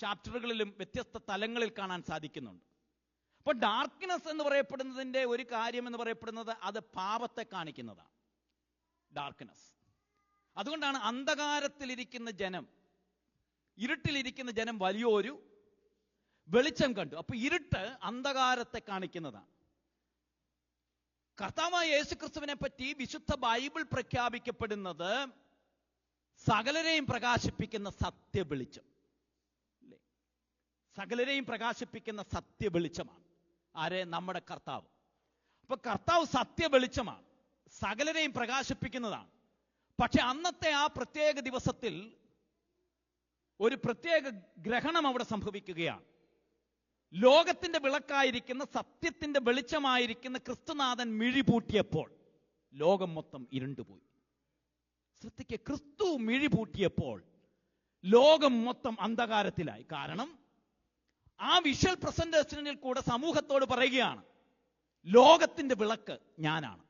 A: ചാപ്റ്ററുകളിലും വ്യത്യസ്ത തലങ്ങളിൽ കാണാൻ സാധിക്കുന്നുണ്ട്. അപ്പോൾ ഡാർക്ക്നെസ് എന്ന് പറയപ്പെടുന്നതിന്റെ ഒരു കാര്യം എന്ന് പറയപ്പെടുന്നത് അത് പാപത്തെ കാണിക്കുന്നതാണ്, ഡാർക്ക്നെസ്. അതുകൊണ്ടാണ് അന്ധകാരത്തിലിരിക്കുന്ന ജനം, ഇരുട്ടിലിരിക്കുന്ന ജനം വലിയൊരു വെളിച്ചം കണ്ടു. അപ്പൊ ഇരുട്ട് അന്ധകാരത്തെ കാണിക്കുന്നതാണ്. കർത്താവായ യേശുക്രിസ്തുവിനെ പറ്റി വിശുദ്ധ ബൈബിൾ പ്രഖ്യാപിക്കപ്പെടുന്നത് സകലരെയും പ്രകാശിപ്പിക്കുന്ന സത്യവെളിച്ചം, അല്ലേ? സകലരെയും പ്രകാശിപ്പിക്കുന്ന സത്യവെളിച്ചമാണ്. ആരെ? നമ്മുടെ കർത്താവ്. അപ്പൊ കർത്താവ് സത്യവെളിച്ചമാണ്, സകലരെയും പ്രകാശിപ്പിക്കുന്നതാണ്. പക്ഷെ അന്നത്തെ ആ പ്രത്യേക ദിവസത്തിൽ ഒരു പ്രത്യേക ഗ്രഹണം അവിടെ സംഭവിക്കുകയാണ്. ലോകത്തിന്റെ വിളക്കായിരിക്കുന്ന, സത്യത്തിന്റെ വെളിച്ചമായിരിക്കുന്ന ക്രിസ്തുനാഥൻ മിഴിപൂട്ടിയപ്പോൾ ലോകം മൊത്തം ഇരുണ്ടുപോയി. ശ്രദ്ധിക്കുക, ക്രിസ്തു മിഴിപൂട്ടിയപ്പോൾ ലോകം മൊത്തം അന്ധകാരത്തിലായി. കാരണം ആ വിഷ്വൽ പ്രസന്റേഷനിൽ കൂടെ സമൂഹത്തോട് പറയുകയാണ്, ലോകത്തിന്റെ വിളക്ക് ഞാനാണ്.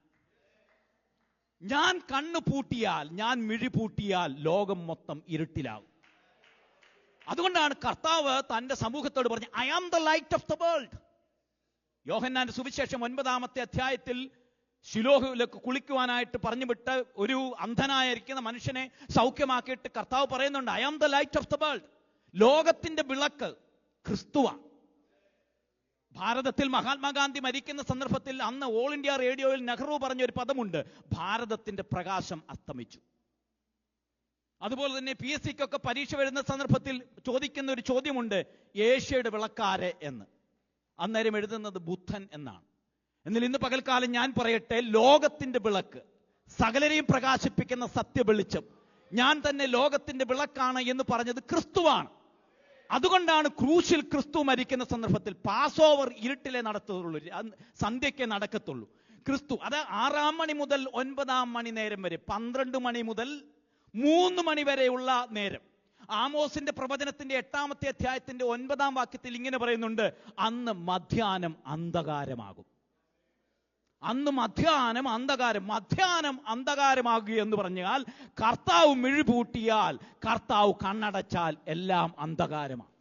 A: ഞാൻ കണ്ണു പൂട്ടിയാൽ, ഞാൻ മിഴിപൂട്ടിയാൽ ലോകം മൊത്തം ഇരുട്ടിലാകും. അതുകൊണ്ടാണ് കർത്താവ് തന്റെ സമൂഹത്തോട് പറഞ്ഞു, I am the light of the world. യോഹന്നാന്റെ സുവിശേഷം 9-ാമത്തെ അധ്യായത്തിൽ ശിലോഹിലേക്ക് കുളിക്കുവാനായിട്ട് പറഞ്ഞുവിട്ട് ഒരു അന്ധനായിരിക്കുന്ന മനുഷ്യനെ സൗഖ്യമാക്കിയിട്ട് കർത്താവ് പറയുന്നുണ്ട്, I am the light of the world. ലോകത്തിന്റെ വിളക്ക് ക്രിസ്തുവാണ്. ഭാരതത്തിൽ മഹാത്മാഗാന്ധി മരിക്കുന്ന സന്ദർഭത്തിൽ അന്ന് ഓൾ ഇന്ത്യ റേഡിയോയിൽ നെഹ്റു പറഞ്ഞൊരു പദമുണ്ട്, ഭാരതത്തിന്റെ പ്രകാശം അസ്തമിച്ചു. അതുപോലെ തന്നെ PSCക്കൊക്കെ പരീക്ഷ വരുന്ന സന്ദർഭത്തിൽ ചോദിക്കുന്ന ഒരു ചോദ്യമുണ്ട്, ഏഷ്യയുടെ വിളക്കാരെ എന്ന്. അന്നേരം എഴുതുന്നത് ബുദ്ധൻ എന്നാണ്. എന്നാൽ ഇന്ന് പകൽക്കാലം ഞാൻ പറയട്ടെ, ലോകത്തിന്റെ വിളക്ക്, സകലരെയും പ്രകാശിപ്പിക്കുന്ന സത്യവെളിച്ചം, ഞാൻ തന്നെ ലോകത്തിന്റെ വിളക്കാണ് എന്ന് പറഞ്ഞത് ക്രിസ്തുവാണ്. അതുകൊണ്ടാണ് ക്രൂശിൽ ക്രിസ്തു മരിക്കുന്ന സന്ദർഭത്തിൽ പാസ് ഓവർ ഇരുട്ടിലെ നടത്തുള്ളൂ, സന്ധ്യയ്ക്ക് നടക്കത്തുള്ളൂ. ക്രിസ്തു അത് 6 മണി മുതൽ 9 മണി നേരം വരെ, 12 മണി മുതൽ 3 മണി വരെയുള്ള നേരം. ആമോസിന്റെ പ്രവചനത്തിന്റെ 8-ാമത്തെ അധ്യായത്തിന്റെ 9-ാം വാക്യത്തിൽ ഇങ്ങനെ പറയുന്നുണ്ട്, അന്ന് മധ്യാഹ്നം അന്ധകാരമാകും. അന്ന് മധ്യാഹ്നം അന്ധകാരമാകുക എന്ന് പറഞ്ഞാൽ, കർത്താവ് മിഴിപൂട്ടിയാൽ, കർത്താവ് കണ്ണടച്ചാൽ എല്ലാം അന്ധകാരമാണ്.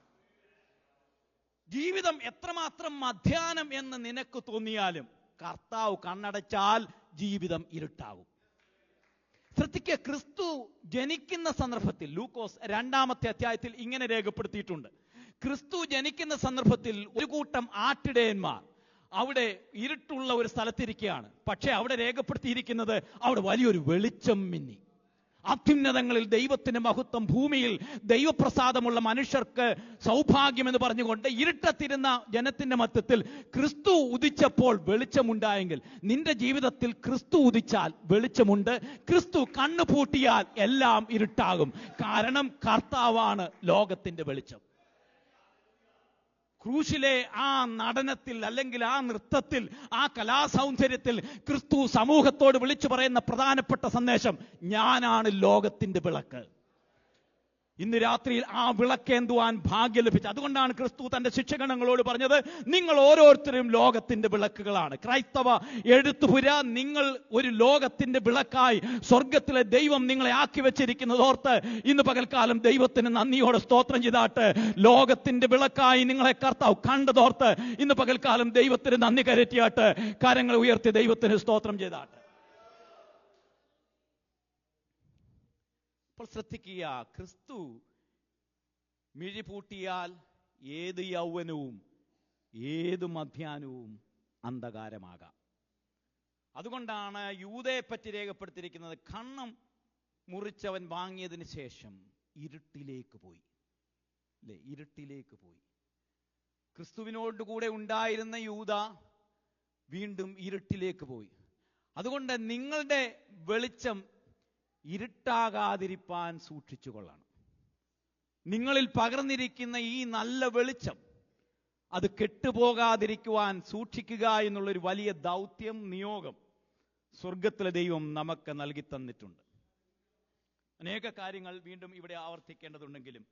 A: ജീവിതം എത്രമാത്രം മധ്യാഹ്നം എന്ന് നിനക്ക് തോന്നിയാലും കർത്താവ് കണ്ണടച്ചാൽ ജീവിതം ഇരുട്ടാകും. ശ്രദ്ധിക്കുക, ക്രിസ്തു ജനിക്കുന്ന സന്ദർഭത്തിൽ ലൂക്കോസ് 2-ാമത്തെ അധ്യായത്തിൽ ഇങ്ങനെ രേഖപ്പെടുത്തിയിട്ടുണ്ട്. ക്രിസ്തു ജനിക്കുന്ന സന്ദർഭത്തിൽ ഒരു കൂട്ടം ആട്ടിടയന്മാർ അവിടെ ഇരുട്ടുള്ള ഒരു സ്ഥലത്തിരിക്കുകയാണ്. പക്ഷെ അവിടെ രേഖപ്പെടുത്തിയിരിക്കുന്നത്, അവിടെ വലിയൊരു വെളിച്ചം മിന്നി. അത്യുന്നതങ്ങളിൽ ദൈവത്തിന്റെ മഹത്വം, ഭൂമിയിൽ ദൈവപ്രസാദമുള്ള മനുഷ്യർക്ക് സൗഭാഗ്യം എന്ന് പറഞ്ഞുകൊണ്ട് ഇരുട്ടത്തിരുന്ന ജനത്തിന്റെ മധ്യത്തിൽ ക്രിസ്തു ഉദിച്ചപ്പോൾ വെളിച്ചമുണ്ടായെങ്കിൽ, നിന്റെ ജീവിതത്തിൽ ക്രിസ്തു ഉദിച്ചാൽ വെളിച്ചമുണ്ട്. ക്രിസ്തു കണ്ണു പൂട്ടിയാൽ എല്ലാം ഇരുട്ടാകും. കാരണം കർത്താവാണ് ലോകത്തിന്റെ വെളിച്ചം. ക്രൂശിലെ ആ നടനത്തിൽ, അല്ലെങ്കിൽ ആ നൃത്തത്തിൽ, ആ കലാസൗന്ദര്യത്തിൽ ക്രിസ്തു സമൂഹത്തോട് വിളിച്ചു പറയുന്ന പ്രധാനപ്പെട്ട സന്ദേശം, ഞാനാണ് ലോകത്തിന്റെ വിളക്ക്. ഇന്ന് രാത്രിയിൽ ആ വിളക്കേന്തുവാൻ ഭാഗ്യം ലഭിച്ചു. അതുകൊണ്ടാണ് ക്രിസ്തു തന്റെ ശിഷ്യഗണങ്ങളോട് പറഞ്ഞത്, നിങ്ങൾ ഓരോരുത്തരും ലോകത്തിന്റെ വിളക്കുകളാണ്. ക്രൈസ്തവ എഴുത്തുപുര, നിങ്ങൾ ഒരു ലോകത്തിന്റെ വിളക്കായി സ്വർഗത്തിലെ ദൈവം നിങ്ങളെ ആക്കി വെച്ചിരിക്കുന്നത് ഓർത്ത് ഇന്ന് പകൽക്കാലം ദൈവത്തിന് നന്ദിയോടെ സ്തോത്രം ചെയ്താട്ട്. ലോകത്തിന്റെ വിളക്കായി നിങ്ങളെ കർത്താവ് കണ്ടതോർത്ത് ഇന്ന് പകൽക്കാലം ദൈവത്തിന് നന്ദി കരറ്റിയാട്ട്. കരങ്ങൾ ഉയർത്തി ദൈവത്തിന് സ്തോത്രം ചെയ്താട്ട്. അപ്പോൾ ശ്രദ്ധിക്കുക, ക്രിസ്തു മിഴിപൂട്ടിയാൽ ഏത് യൗവനവും ഏത് മധ്യാഹ്നവും അന്ധകാരമാകാം. അതുകൊണ്ടാണ് യൂദയെ പറ്റി രേഖപ്പെടുത്തിയിരിക്കുന്നത്, കണ്ണം മുറിച്ചവൻ വാങ്ങിയതിന് ശേഷം ഇരുട്ടിലേക്ക് പോയി. അല്ലേ, ഇരുട്ടിലേക്ക് പോയി. ക്രിസ്തുവിനോടുകൂടെ ഉണ്ടായിരുന്ന യൂദ വീണ്ടും ഇരുട്ടിലേക്ക് പോയി. അതുകൊണ്ട് നിങ്ങളുടെ വെളിച്ചം ഇരുട്ടാകാതിരിപ്പാൻ സൂക്ഷിച്ചു കൊള്ളണം. നിങ്ങളിൽ പകർന്നിരിക്കുന്ന ഈ നല്ല വെളിച്ചം അത് കെട്ടുപോകാതിരിക്കുവാൻ സൂക്ഷിക്കുക എന്നുള്ളൊരു വലിയ ദൗത്യം, നിയോഗം സ്വർഗത്തിലെ ദൈവം നമുക്ക് നൽകി തന്നിട്ടുണ്ട്. അനേക കാര്യങ്ങൾ വീണ്ടും ഇവിടെ ആവർത്തിക്കേണ്ടതുണ്ടെങ്കിലും,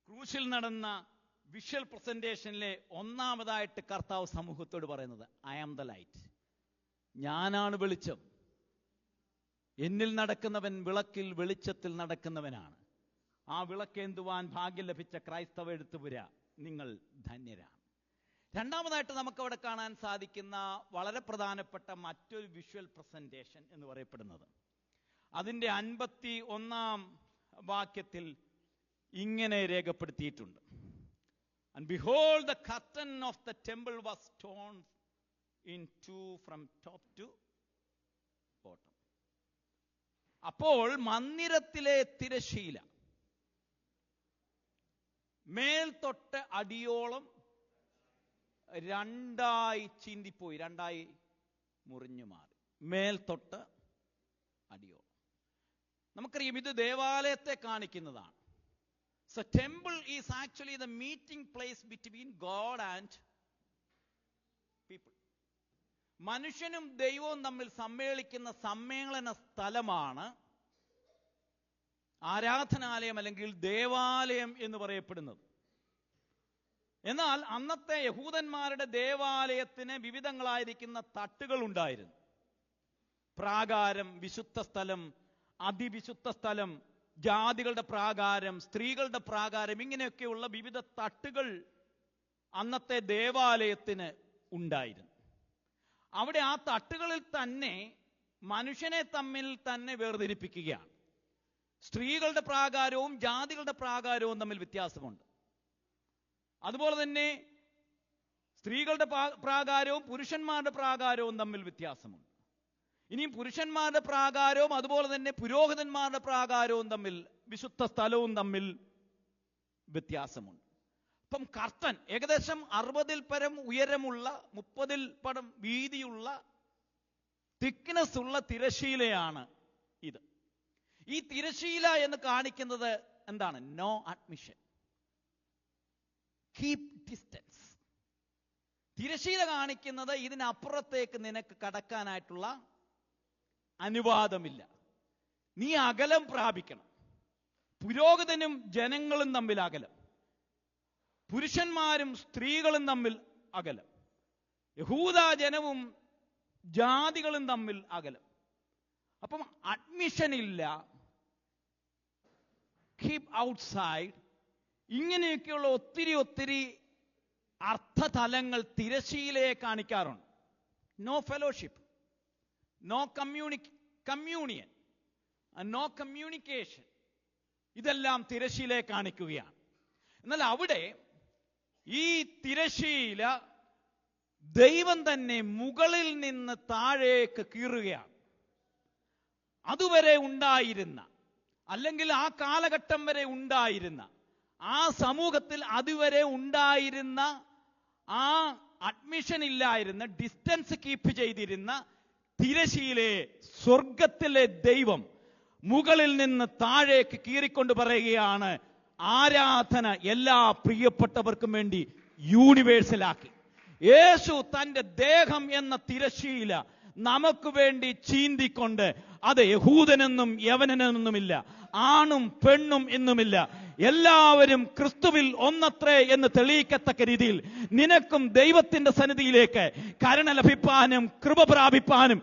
A: ക്രൂശിൽ നടന്ന വിഷ്വൽ പ്രസന്റേഷനിലെ ഒന്നാമതായിട്ട് കർത്താവ് സമൂഹത്തോട് പറയുന്നത്, ഐ ആം ദ ലൈറ്റ്, ഞാനാണ് വെളിച്ചം. എന്നിൽ നടക്കുന്നവൻ വിളക്കിൽ വെളിച്ചത്തിൽ നടക്കുന്നവനാണ്. ആ വിളക്കേന്തുവാൻ ഭാഗ്യം ലഭിച്ച ക്രൈസ്തവ എഴുത്തുപുര, നിങ്ങൾ ധന്യരാണ്. രണ്ടാമതായിട്ട് നമുക്ക് അവിടെ കാണാൻ സാധിക്കുന്ന വളരെ പ്രധാനപ്പെട്ട മറ്റൊരു വിഷ്വൽ പ്രസന്റേഷൻ എന്ന് പറയപ്പെടുന്നത്, അതിൻ്റെ 51-ാം വാക്യത്തിൽ ഇങ്ങനെ രേഖപ്പെടുത്തിയിട്ടുണ്ട്, And behold, the curtain of the temple was torn in two from top to bottom. അപ്പോൾ മന്ദിരത്തിലെ തിരശീല മേൽ തൊട്ട് അടിയോളം രണ്ടായി ചീന്തിപ്പോയി, രണ്ടായി മുറിഞ്ഞു മാറി. മേൽ തൊട്ട് അടിയോളം. നമുക്കറിയാം, ഇത് ദേവാലയത്തെ കാണിക്കുന്നതാണ്. So temple is actually the meeting place between God and people. മനുഷ്യനും ദൈവവും തമ്മിൽ സമ്മേളിക്കുന്ന സമ്മേളന സ്ഥലമാണ് ആരാധനാലയം അല്ലെങ്കിൽ ദേവാലയം എന്ന് പറയപ്പെടുന്നത്. എന്നാൽ അന്നത്തെ യഹൂദന്മാരുടെ ദേവാലയത്തിന് വിവിധങ്ങളായിരിക്കുന്ന തട്ടുകൾ ഉണ്ടായിരുന്നു. പ്രാകാരം, വിശുദ്ധ സ്ഥലം, അതിവിശുദ്ധ സ്ഥലം, ജാതികളുടെ പ്രാകാരം, സ്ത്രീകളുടെ പ്രാകാരം, ഇങ്ങനെയൊക്കെയുള്ള വിവിധ തട്ടുകൾ അന്നത്തെ ദേവാലയത്തിന് ഉണ്ടായിരുന്നു. അവിടെ ആ തട്ടുകളിൽ തന്നെ മനുഷ്യനെ തമ്മിൽ തന്നെ വേർതിരിപ്പിക്കുകയാണ്. സ്ത്രീകളുടെ പ്രാകാരവും ജാതികളുടെ പ്രാകാരവും തമ്മിൽ വ്യത്യാസമുണ്ട്. അതുപോലെ തന്നെ സ്ത്രീകളുടെ പ്രാകാരവും പുരുഷന്മാരുടെ പ്രാകാരവും തമ്മിൽ വ്യത്യാസമുണ്ട്. ഇനിയും പുരുഷന്മാരുടെ പ്രാകാരവും അതുപോലെ തന്നെ പുരോഹിതന്മാരുടെ പ്രാകാരവും തമ്മിൽ, വിശുദ്ധ സ്ഥലവും തമ്മിൽ വ്യത്യാസമുണ്ട്. അപ്പം കർട്ടൻ ഏകദേശം 60 പരം ഉയരമുള്ള 30 പരം വീതിയുള്ള തിക്നെസ് ഉള്ള തിരശീലയാണ് ഇത്. ഈ തിരശീല എന്ന് കാണിക്കുന്നത് എന്താണ്? No admission, keep distance. തിരശീല കാണിക്കുന്നത് ഇതിനപ്പുറത്തേക്ക് നിനക്ക് കടക്കാനായിട്ടുള്ള അനുവാദമില്ല, നീ അകലം പ്രാപിക്കണം. പുരോഹിതനും ജനങ്ങളും തമ്മിൽ അകലം, പുരുഷന്മാരും സ്ത്രീകളും തമ്മിൽ അകലം, യഹൂദ ജനവും ജാതികളും തമ്മിൽ അകലം. അപ്പം അഡ്മിഷൻ ഇല്ല, കീപ് ഔട്ട്സൈഡ്. ഇങ്ങനെയൊക്കെയുള്ള ഒത്തിരി അർത്ഥതലങ്ങൾ തിരശീലയെ കാണിക്കാറുണ്ട്. No fellowship, no communion, no communication, ഇതെല്ലാം തിരശീലയെ കാണിക്കുകയാണ്. എന്നാൽ അവിടെ ഈ തിരശീല ദൈവം തന്നെ മുകളിൽ നിന്ന് താഴേക്ക് കീറുകയാണ്. അതുവരെ ഉണ്ടായിരുന്ന, അല്ലെങ്കിൽ ആ കാലഘട്ടം വരെ ഉണ്ടായിരുന്ന, ആ സമൂഹത്തിൽ അതുവരെ ഉണ്ടായിരുന്ന ആ അഡ്മിഷൻ ഇല്ലായിരുന്ന, ഡിസ്റ്റൻസ് കീപ്പ് ചെയ്തിരുന്ന തിരശീലയെ സ്വർഗത്തിലെ ദൈവം മുകളിൽ നിന്ന് താഴേക്ക് കീറിക്കൊണ്ട് പറയുകയാണ്, ആരാധന എല്ലാ പ്രിയപ്പെട്ടവർക്കും വേണ്ടി യൂണിവേഴ്സലാക്കി. യേശു തന്റെ ദേഹം എന്ന തിരശീല നമുക്ക് വേണ്ടി ചീന്തിക്കൊണ്ട്, അത് യഹൂദനെന്നും യവനനെന്നുമില്ല, ആണും പെണ്ണും എന്നുമില്ല, എല്ലാവരും ക്രിസ്തുവിൽ ഒന്നത്രേ എന്ന് തെളിയിക്കത്തക്ക രീതിയിൽ നിനക്കും ദൈവത്തിന്റെ സന്നിധിയിലേക്ക് കരുണ ലഭിപ്പാനും കൃപ പ്രാപിപ്പാനും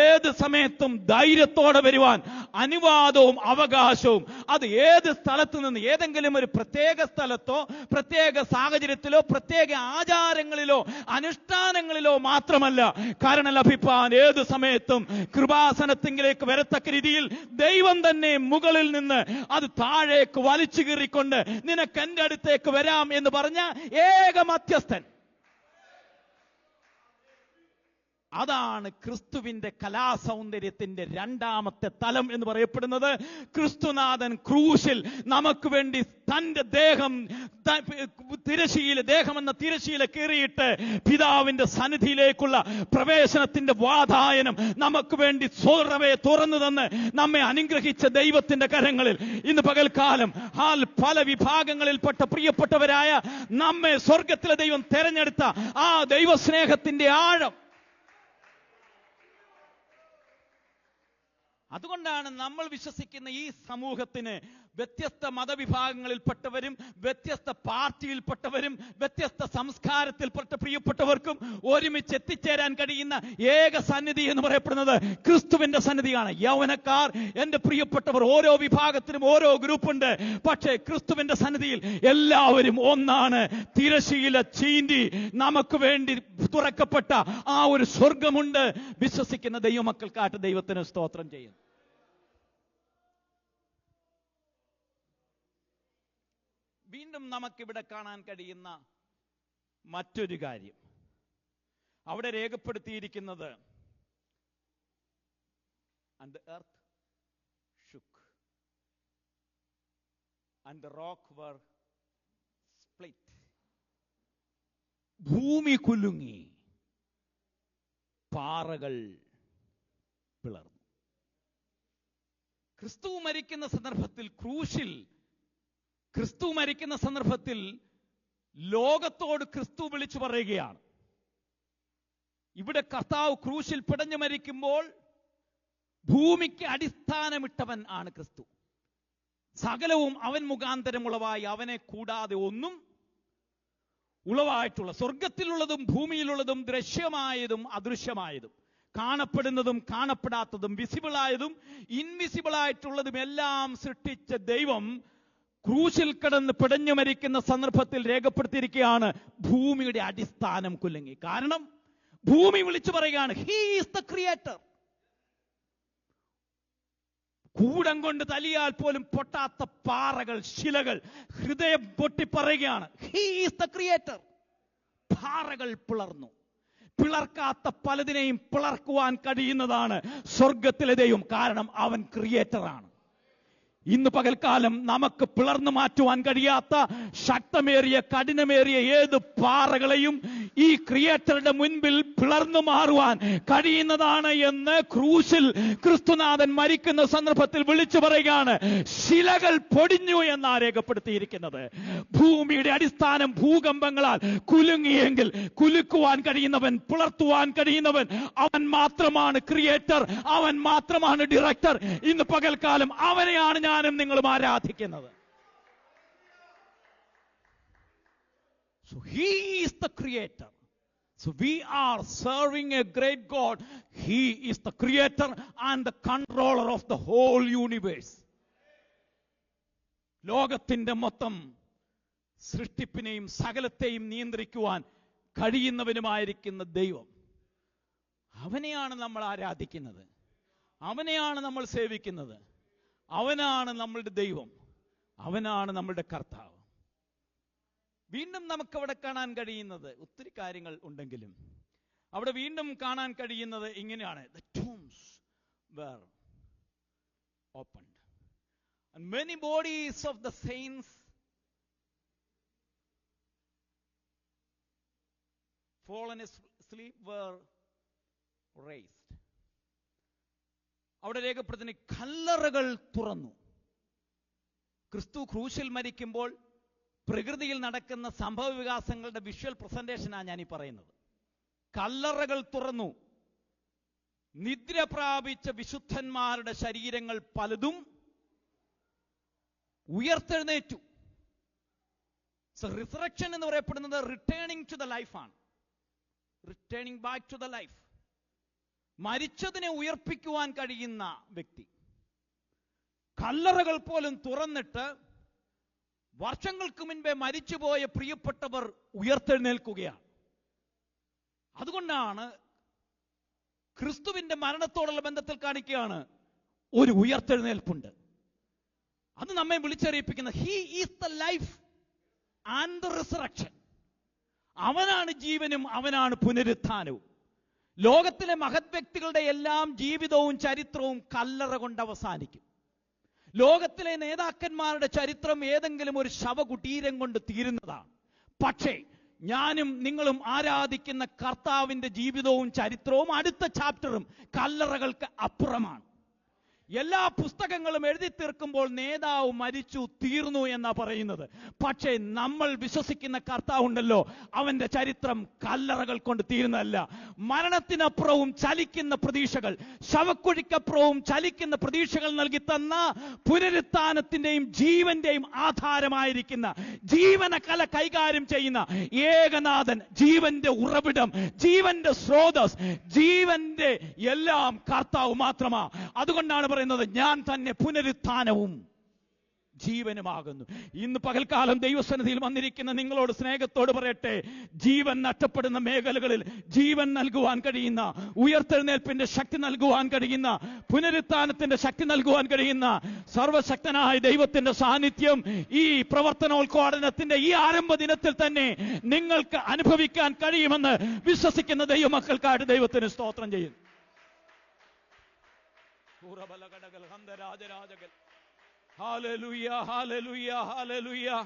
A: ഏത് സമയത്തും ധൈര്യത്തോടെ വരുവാൻ അനുവാദവും അവകാശവും, അത് ഏത് സ്ഥലത്ത് നിന്ന്, ഏതെങ്കിലും ഒരു പ്രത്യേക സ്ഥലത്തോ പ്രത്യേക സാഹചര്യത്തിലോ പ്രത്യേക ആചാരങ്ങളിലോ അനുഷ്ഠാനങ്ങളിലോ മാത്രമല്ല, കരുണ ലഭിപ്പാൻ ഏത് സമയത്തും കൃപാസനത്തിങ്കിലേക്ക് വരത്തക്ക രീതിയിൽ ദൈവം തന്നെ മുകളിൽ നിന്ന് അത് താഴേക്ക് വലിച്ചു കീറിക്കൊണ്ട് നിനക്ക് എന്റെ അടുത്തേക്ക് വരാം എന്ന് പറഞ്ഞ ഏക മധ്യസ്ഥൻ. അതാണ് ക്രിസ്തുവിന്റെ കലാസൗന്ദര്യത്തിന്റെ രണ്ടാമത്തെ തലം എന്ന് പറയപ്പെടുന്നത്. ക്രിസ്തുനാഥൻ ക്രൂശിൽ നമുക്ക് വേണ്ടി തന്റെ ദേഹം, തിരശീല, ദേഹമെന്ന തിരശീല കീറിയിട്ട് പിതാവിന്റെ സന്നിധിയിലേക്കുള്ള പ്രവേശനത്തിന്റെ വാതായനം നമുക്ക് വേണ്ടി തുറന്നു തന്ന് നമ്മെ അനുഗ്രഹിച്ച ദൈവത്തിന്റെ കരങ്ങളിൽ ഇന്ന് പകൽക്കാലം പല വിഭാഗങ്ങളിൽപ്പെട്ട പ്രിയപ്പെട്ടവരായ നമ്മെ സ്വർഗത്തിലെ ദൈവം തെരഞ്ഞെടുത്ത ആ ദൈവസ്നേഹത്തിന്റെ ആഴം. അതുകൊണ്ടാണ് നമ്മൾ വിശ്വസിക്കുന്ന ഈ സമൂഹത്തിന് വ്യത്യസ്ത മതവിഭാഗങ്ങളിൽപ്പെട്ടവരും വ്യത്യസ്ത പാർട്ടിയിൽപ്പെട്ടവരും വ്യത്യസ്ത സംസ്കാരത്തിൽപ്പെട്ട പ്രിയപ്പെട്ടവർക്കും ഒരുമിച്ച് എത്തിച്ചേരാൻ കഴിയുന്ന ഏക സന്നിധി എന്ന് പറയപ്പെടുന്നത് ക്രിസ്തുവിന്റെ സന്നിധിയാണ്. യൗവനക്കാർ, എന്റെ പ്രിയപ്പെട്ടവർ, ഓരോ വിഭാഗത്തിനും ഓരോ ഗ്രൂപ്പുണ്ട്. പക്ഷേ ക്രിസ്തുവിന്റെ സന്നിധിയിൽ എല്ലാവരും ഒന്നാണ്. തിരശീല ചീന്തി നമുക്ക് വേണ്ടി തുറക്കപ്പെട്ട ആ ഒരു സ്വർഗമുണ്ട്. വിശ്വസിക്കുന്ന ദൈവമക്കൾക്കായിട്ട് ദൈവത്തിന് സ്തോത്രം ചെയ്യുന്നു. വീണ്ടും നമുക്കിവിടെ കാണാൻ കഴിയുന്ന മറ്റൊരു കാര്യം, അവിടെ രേഖപ്പെടുത്തിയിരിക്കുന്നത് and the earth shook and the rock were split. ഭൂമി കുലുങ്ങി, പാറകൾ പിളർന്നു. ക്രിസ്തു മരിക്കുന്ന സന്ദർഭത്തിൽ, ക്രൂശിൽ ക്രിസ്തു മരിക്കുന്ന സന്ദർഭത്തിൽ ലോകത്തോട് ക്രിസ്തു വിളിച്ചു പറയുകയാണ്. ഇവിടെ കർത്താവ് ക്രൂശിൽ പിടഞ്ഞു മരിക്കുമ്പോൾ ഭൂമിക്ക് അടിസ്ഥാനമിട്ടവൻ ആണ് ക്രിസ്തു. സകലവും അവൻ മുഖാന്തരം ഉളവായി, അവനെ കൂടാതെ ഒന്നും ഉളവായിട്ടുള്ള, സ്വർഗത്തിലുള്ളതും ഭൂമിയിലുള്ളതും ദൃശ്യമായതും അദൃശ്യമായതും കാണപ്പെടുന്നതും കാണപ്പെടാത്തതും വിസിബിളായതും ഇൻവിസിബിളായിട്ടുള്ളതും എല്ലാം സൃഷ്ടിച്ച ദൈവം ക്രൂശിൽ കിടന്ന് പിടഞ്ഞു മരിക്കുന്ന സന്ദർഭത്തിൽ രേഖപ്പെടുത്തിയിരിക്കുകയാണ്, ഭൂമിയുടെ അടിസ്ഥാനം കുലുങ്ങി. കാരണം ഭൂമി വിളിച്ചു പറയുകയാണ്, ഹി ഈസ് ദ ക്രിയേറ്റർ. കൂടം കൊണ്ട് തലിയാൽ പോലും പൊട്ടാത്ത പാറകൾ, ശിലകൾ ഹൃദയം പൊട്ടിപ്പറയുകയാണ്. He is the creator. പാറകൾ പിളർന്നു. പിളർക്കാത്ത പലതിനെയും പിളർക്കുവാൻ കഴിയുന്നതാണ് സ്വർഗത്തിലെ ദൈവം. കാരണം അവൻ ക്രിയേറ്ററാണ്. ഇന്ന് പകൽക്കാലം നമുക്ക് പിളർന്നു മാറ്റുവാൻ കഴിയാത്ത ശക്തമേറിയ കഠിനമേറിയ ഏത് പാറകളെയും ഈ ക്രിയേറ്ററുടെ മുൻപിൽ പിളർന്നു മാറുവാൻ കഴിയുന്നതാണ് എന്ന് ക്രൂശിൽ ക്രിസ്തുനാഥൻ മരിക്കുന്ന സന്ദർഭത്തിൽ വിളിച്ചു പറയുകയാണ്. ശിലകൾ പൊടിഞ്ഞു എന്നാണ് രേഖപ്പെടുത്തിയിരിക്കുന്നത്. ഭൂമിയുടെ അടിസ്ഥാനം ഭൂകമ്പങ്ങളാൽ കുലുങ്ങിയെങ്കിൽ കുലുക്കുവാൻ കഴിയുന്നവൻ, പിളർത്തുവാൻ കഴിയുന്നവൻ അവൻ മാത്രമാണ് ക്രിയേറ്റർ, അവൻ മാത്രമാണ് ഡയറക്ടർ. ഇന്ന് പകൽക്കാലം അവനെയാണ് ഞാനും നിങ്ങളും ആരാധിക്കുന്നത്. So he is the creator. So we are serving a great God. He is the creator and the controller of the whole universe. ലോകത്തിന്റെ മൊത്തം സൃഷ്ടിപ്പിനെയും സകലത്തെയും നിയന്ത്രിക്കുവാൻ കഴിയുന്നവനുമായിരിക്കുന്ന ദൈവം, അവനെയാണ് നമ്മൾ ആരാധിക്കുന്നത്, അവനെയാണ് നമ്മൾ സേവിക്കുന്നത്. അവനാണ് നമ്മളുടെ ദൈവം, അവനാണ് നമ്മളുടെ കർത്താവ്. വീണ്ടും നമുക്കവിടെ കാണാൻ കഴിയുന്നത് ഒത്തിരി കാര്യങ്ങൾ ഉണ്ടെങ്കിലും അവിടെ വീണ്ടും കാണാൻ കഴിയുന്നത് ഇങ്ങനെയാണ്. The tombs were opened and many bodies of the saints fallen asleep were raised. അവിടെ രേഖപ്പെടുത്തുന്ന കല്ലറകൾ തുറന്നു. ക്രിസ്തു ക്രൂശിൽ മരിക്കുമ്പോൾ പ്രകൃതിയിൽ നടക്കുന്ന സംഭവ വികാസങ്ങളുടെ വിഷ്വൽ പ്രസന്റേഷനാണ് ഞാൻ ഈ പറയുന്നത്. കല്ലറകൾ തുറന്നു. നിദ്ര പ്രാപിച്ച വിശുദ്ധന്മാരുടെ ശരീരങ്ങൾ പലതും ഉയർത്തെഴുന്നേറ്റു. റിസറക്ഷൻ എന്ന് പറയപ്പെടുന്നത് റിട്ടേണിംഗ് ടു ദ ലൈഫാണ്. Returning back to the life. മരിച്ചതിനെ ഉയർപ്പിക്കുവാൻ കഴിയുന്ന വ്യക്തി. കല്ലറകൾ പോലും തുറന്നിട്ട് വർഷങ്ങൾക്ക് മുൻപേ മരിച്ചുപോയ പ്രിയപ്പെട്ടവർ ഉയർത്തെഴുന്നേൽക്കുകയാണ്. അതുകൊണ്ടാണ് ക്രിസ്തുവിന്റെ മരണത്തോടുള്ള ബന്ധത്തിൽ കാണിക്കുകയാണ് ഒരു ഉയർത്തെഴുന്നേൽപ്പുണ്ട്. അത് നമ്മെ വിളിച്ചറിയിപ്പിക്കുന്ന he is the life and the resurrection. അവനാണ് ജീവനും അവനാണ് പുനരുത്ഥാനവും. ലോകത്തിലെ മഹത് വ്യക്തികളുടെ എല്ലാം ജീവിതവും ചരിത്രവും കല്ലറ കൊണ്ട് അവസാനിക്കും. ലോകത്തിലെ നേതാക്കന്മാരുടെ ചരിത്രം ഏതെങ്കിലും ഒരു ശവകുടീരം കൊണ്ട് തീരുന്നതാണ്. പക്ഷേ ഞാനും നിങ്ങളും ആരാധിക്കുന്ന കർത്താവിന്റെ ജീവിതവും ചരിത്രവും അടുത്ത ചാപ്റ്ററും കല്ലറകൾക്ക് അപ്പുറമാണ്. എല്ലാ പുസ്തകങ്ങളും എഴുതി തീർക്കുമ്പോൾ നേതാവ് മരിച്ചു തീർന്നു എന്നാ പറയുന്നത്. പക്ഷേ നമ്മൾ വിശ്വസിക്കുന്ന കർത്താവുണ്ടല്ലോ, അവന്റെ ചരിത്രം കല്ലറകൾ കൊണ്ട് തീരുന്നതല്ല. മരണത്തിനപ്പുറവും ചലിക്കുന്ന പ്രതീക്ഷകൾ, ശവക്കുഴിക്കപ്പുറവും ചലിക്കുന്ന പ്രതീക്ഷകൾ നൽകി തന്ന പുനരുത്ഥാനത്തിന്റെയും ജീവന്റെയും ആധാരമായിരിക്കുന്ന, ജീവനകല കൈകാര്യം ചെയ്യുന്ന ഏകനാഥൻ, ജീവന്റെ ഉറവിടം, ജീവന്റെ സ്രോതസ്, ജീവന്റെ എല്ലാം കർത്താവ് മാത്രമാ. അതുകൊണ്ടാണ് പറയുന്നത് ഞാൻ തന്നെ പുനരുത്ഥാനവും ജീവനുമാകുന്നു. ഇന്ന് പകൽക്കാലം ദൈവസന്നിധിയിൽ വന്നിരിക്കുന്ന നിങ്ങളോട് സ്നേഹത്തോട് പറയട്ടെ, ജീവൻ നഷ്ടപ്പെടുന്ന മേഖലകളിൽ ജീവൻ നൽകുവാൻ കഴിയുന്ന, ഉയർത്തെഴുന്നേൽപ്പിന്റെ ശക്തി നൽകുവാൻ കഴിയുന്ന, പുനരുത്ഥാനത്തിന്റെ ശക്തി നൽകുവാൻ കഴിയുന്ന സർവശക്തനായ ദൈവത്തിന്റെ സാന്നിധ്യം ഈ പ്രവർത്തനോദ്ഘാടനത്തിന്റെ ഈ ആരംഭ ദിനത്തിൽ തന്നെ നിങ്ങൾക്ക് അനുഭവിക്കാൻ കഴിയുമെന്ന് വിശ്വസിക്കുന്ന ദൈവമക്കൾക്കായിട്ട് ദൈവത്തിന് സ്തോത്രം ചെയ്യുന്നു. Hallelujah, hallelujah, hallelujah,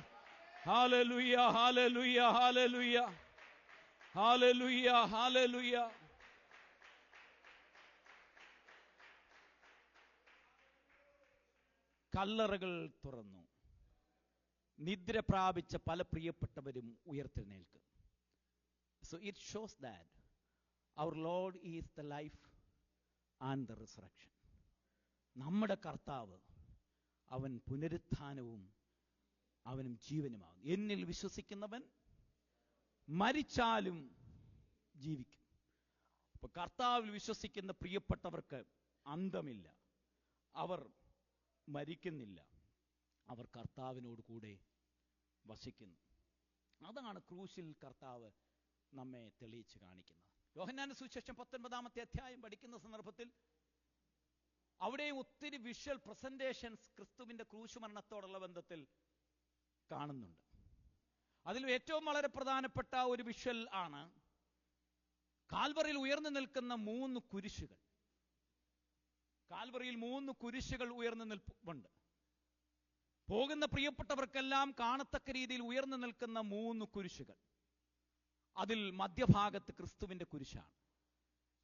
A: hallelujah, hallelujah, hallelujah, hallelujah, hallelujah. കല്ലറകൾ തുറന്നു. നിദ്ര പ്രാപിച്ച പല പ്രിയപ്പെട്ടവരും ഉയർത്തെഴുന്നേൽക്കും. So it shows that our Lord is the life and the resurrection. നമ്മുടെ കർത്താവ് അവൻ പുനരുത്ഥാനവും അവനും ജീവനുമാകും. എന്നിൽ വിശ്വസിക്കുന്നവൻ മരിച്ചാലും ജീവിക്കും. അപ്പൊ കർത്താവിൽ വിശ്വസിക്കുന്ന പ്രിയപ്പെട്ടവർക്ക് അന്തമില്ല. അവർ മരിക്കുന്നില്ല, അവർ കർത്താവിനോട് കൂടെ വസിക്കുന്നു. അതാണ് ക്രൂശിൽ കർത്താവ് നമ്മെ തെളിയിച്ച് കാണിക്കുന്നത്. യോഹന്നാന്റെ സുവിശേഷം 19-ാമത്തെ അധ്യായം പഠിക്കുന്ന സന്ദർഭത്തിൽ അവിടെയും ഒത്തിരി വിഷ്വൽ പ്രസന്റേഷൻസ് ക്രിസ്തുവിന്റെ ക്രൂശുമരണത്തോടുള്ള ബന്ധത്തിൽ കാണുന്നുണ്ട്. അതിൽ ഏറ്റവും വളരെ പ്രധാനപ്പെട്ട ഒരു വിഷ്വൽ ആണ് കാൽവറിയിൽ ഉയർന്നു നിൽക്കുന്ന 3 കുരിശുകൾ. കാൽവറിയിൽ 3 കുരിശുകൾ ഉയർന്നു നിൽപ്പുണ്ട്. പോകുന്ന പ്രിയപ്പെട്ടവർക്കെല്ലാം കാണത്തക്ക രീതിയിൽ ഉയർന്നു നിൽക്കുന്ന 3 കുരിശുകൾ. അതിൽ മധ്യഭാഗത്ത് ക്രിസ്തുവിന്റെ കുരിശാണ്.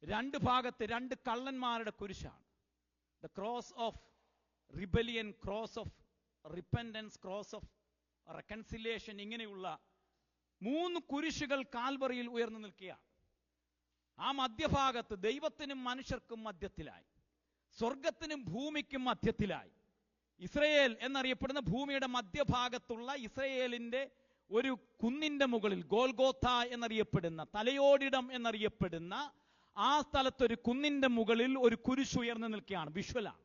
A: 2 ഭാഗത്ത് 2 കള്ളന്മാരുടെ കുരിശാണ്. The cross of rebellion, cross of repentance, cross of reconciliation, ഇങ്ങനെയുള്ള 3 കുരിശുകൾ കാൽവറിയിൽ ഉയർന്നു നിൽക്കുകയാണ്. ആ മധ്യഭാഗത്ത് ദൈവത്തിനും മനുഷ്യർക്കും മധ്യത്തിലായി, സ്വർഗത്തിനും ഭൂമിക്കും മധ്യത്തിലായി, ഇസ്രയേൽ എന്നറിയപ്പെടുന്ന ഭൂമിയുടെ മധ്യഭാഗത്തുള്ള ഇസ്രയേലിന്റെ ഒരു കുന്നിന്റെ മുകളിൽ, ഗോൽഗോഥ എന്നറിയപ്പെടുന്ന, തലയോടിടം എന്നറിയപ്പെടുന്ന ആ സ്ഥലത്തൊരു കുന്നിന്റെ മുകളിൽ ഒരു കുരിശ് ഉയർന്നു നിൽക്കുകയാണ്. വിഷ്വലാണ്.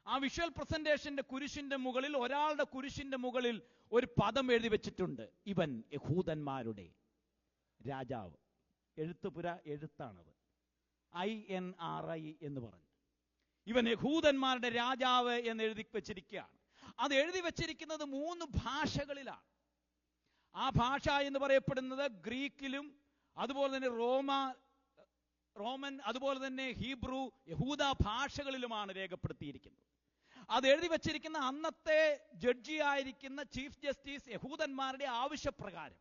A: ആ വിഷ്വൽ പ്രസന്റേഷന്റെ കുരിശിന്റെ മുകളിൽ, ഒരാളുടെ കുരിശിന്റെ മുകളിൽ ഒരു പദം എഴുതി വെച്ചിട്ടുണ്ട്: ഇവൻ യഹൂദന്മാരുടെ രാജാവ്. എഴുത്തുപുര എഴുത്താണത്, INRI എന്ന് പറഞ്ഞു. ഇവൻ യഹൂദന്മാരുടെ രാജാവ് എന്ന് എഴുതി വെച്ചിരിക്കുകയാണ്. അത് എഴുതി വെച്ചിരിക്കുന്നത് 3 ഭാഷകളിലാണ്. ആ ഭാഷ എന്ന് പറയപ്പെടുന്നത് ഗ്രീക്കിലും അതുപോലെ തന്നെ റോമൻ, അതുപോലെ തന്നെ ഹീബ്രു, യഹൂദ ഭാഷകളിലുമാണ് രേഖപ്പെടുത്തിയിരിക്കുന്നത്. അത് എഴുതി വച്ചിരിക്കുന്ന അന്നത്തെ ജഡ്ജിയായിരിക്കുന്ന ചീഫ് ജസ്റ്റിസ് യഹൂദന്മാരുടെ ആവശ്യപ്രകാരം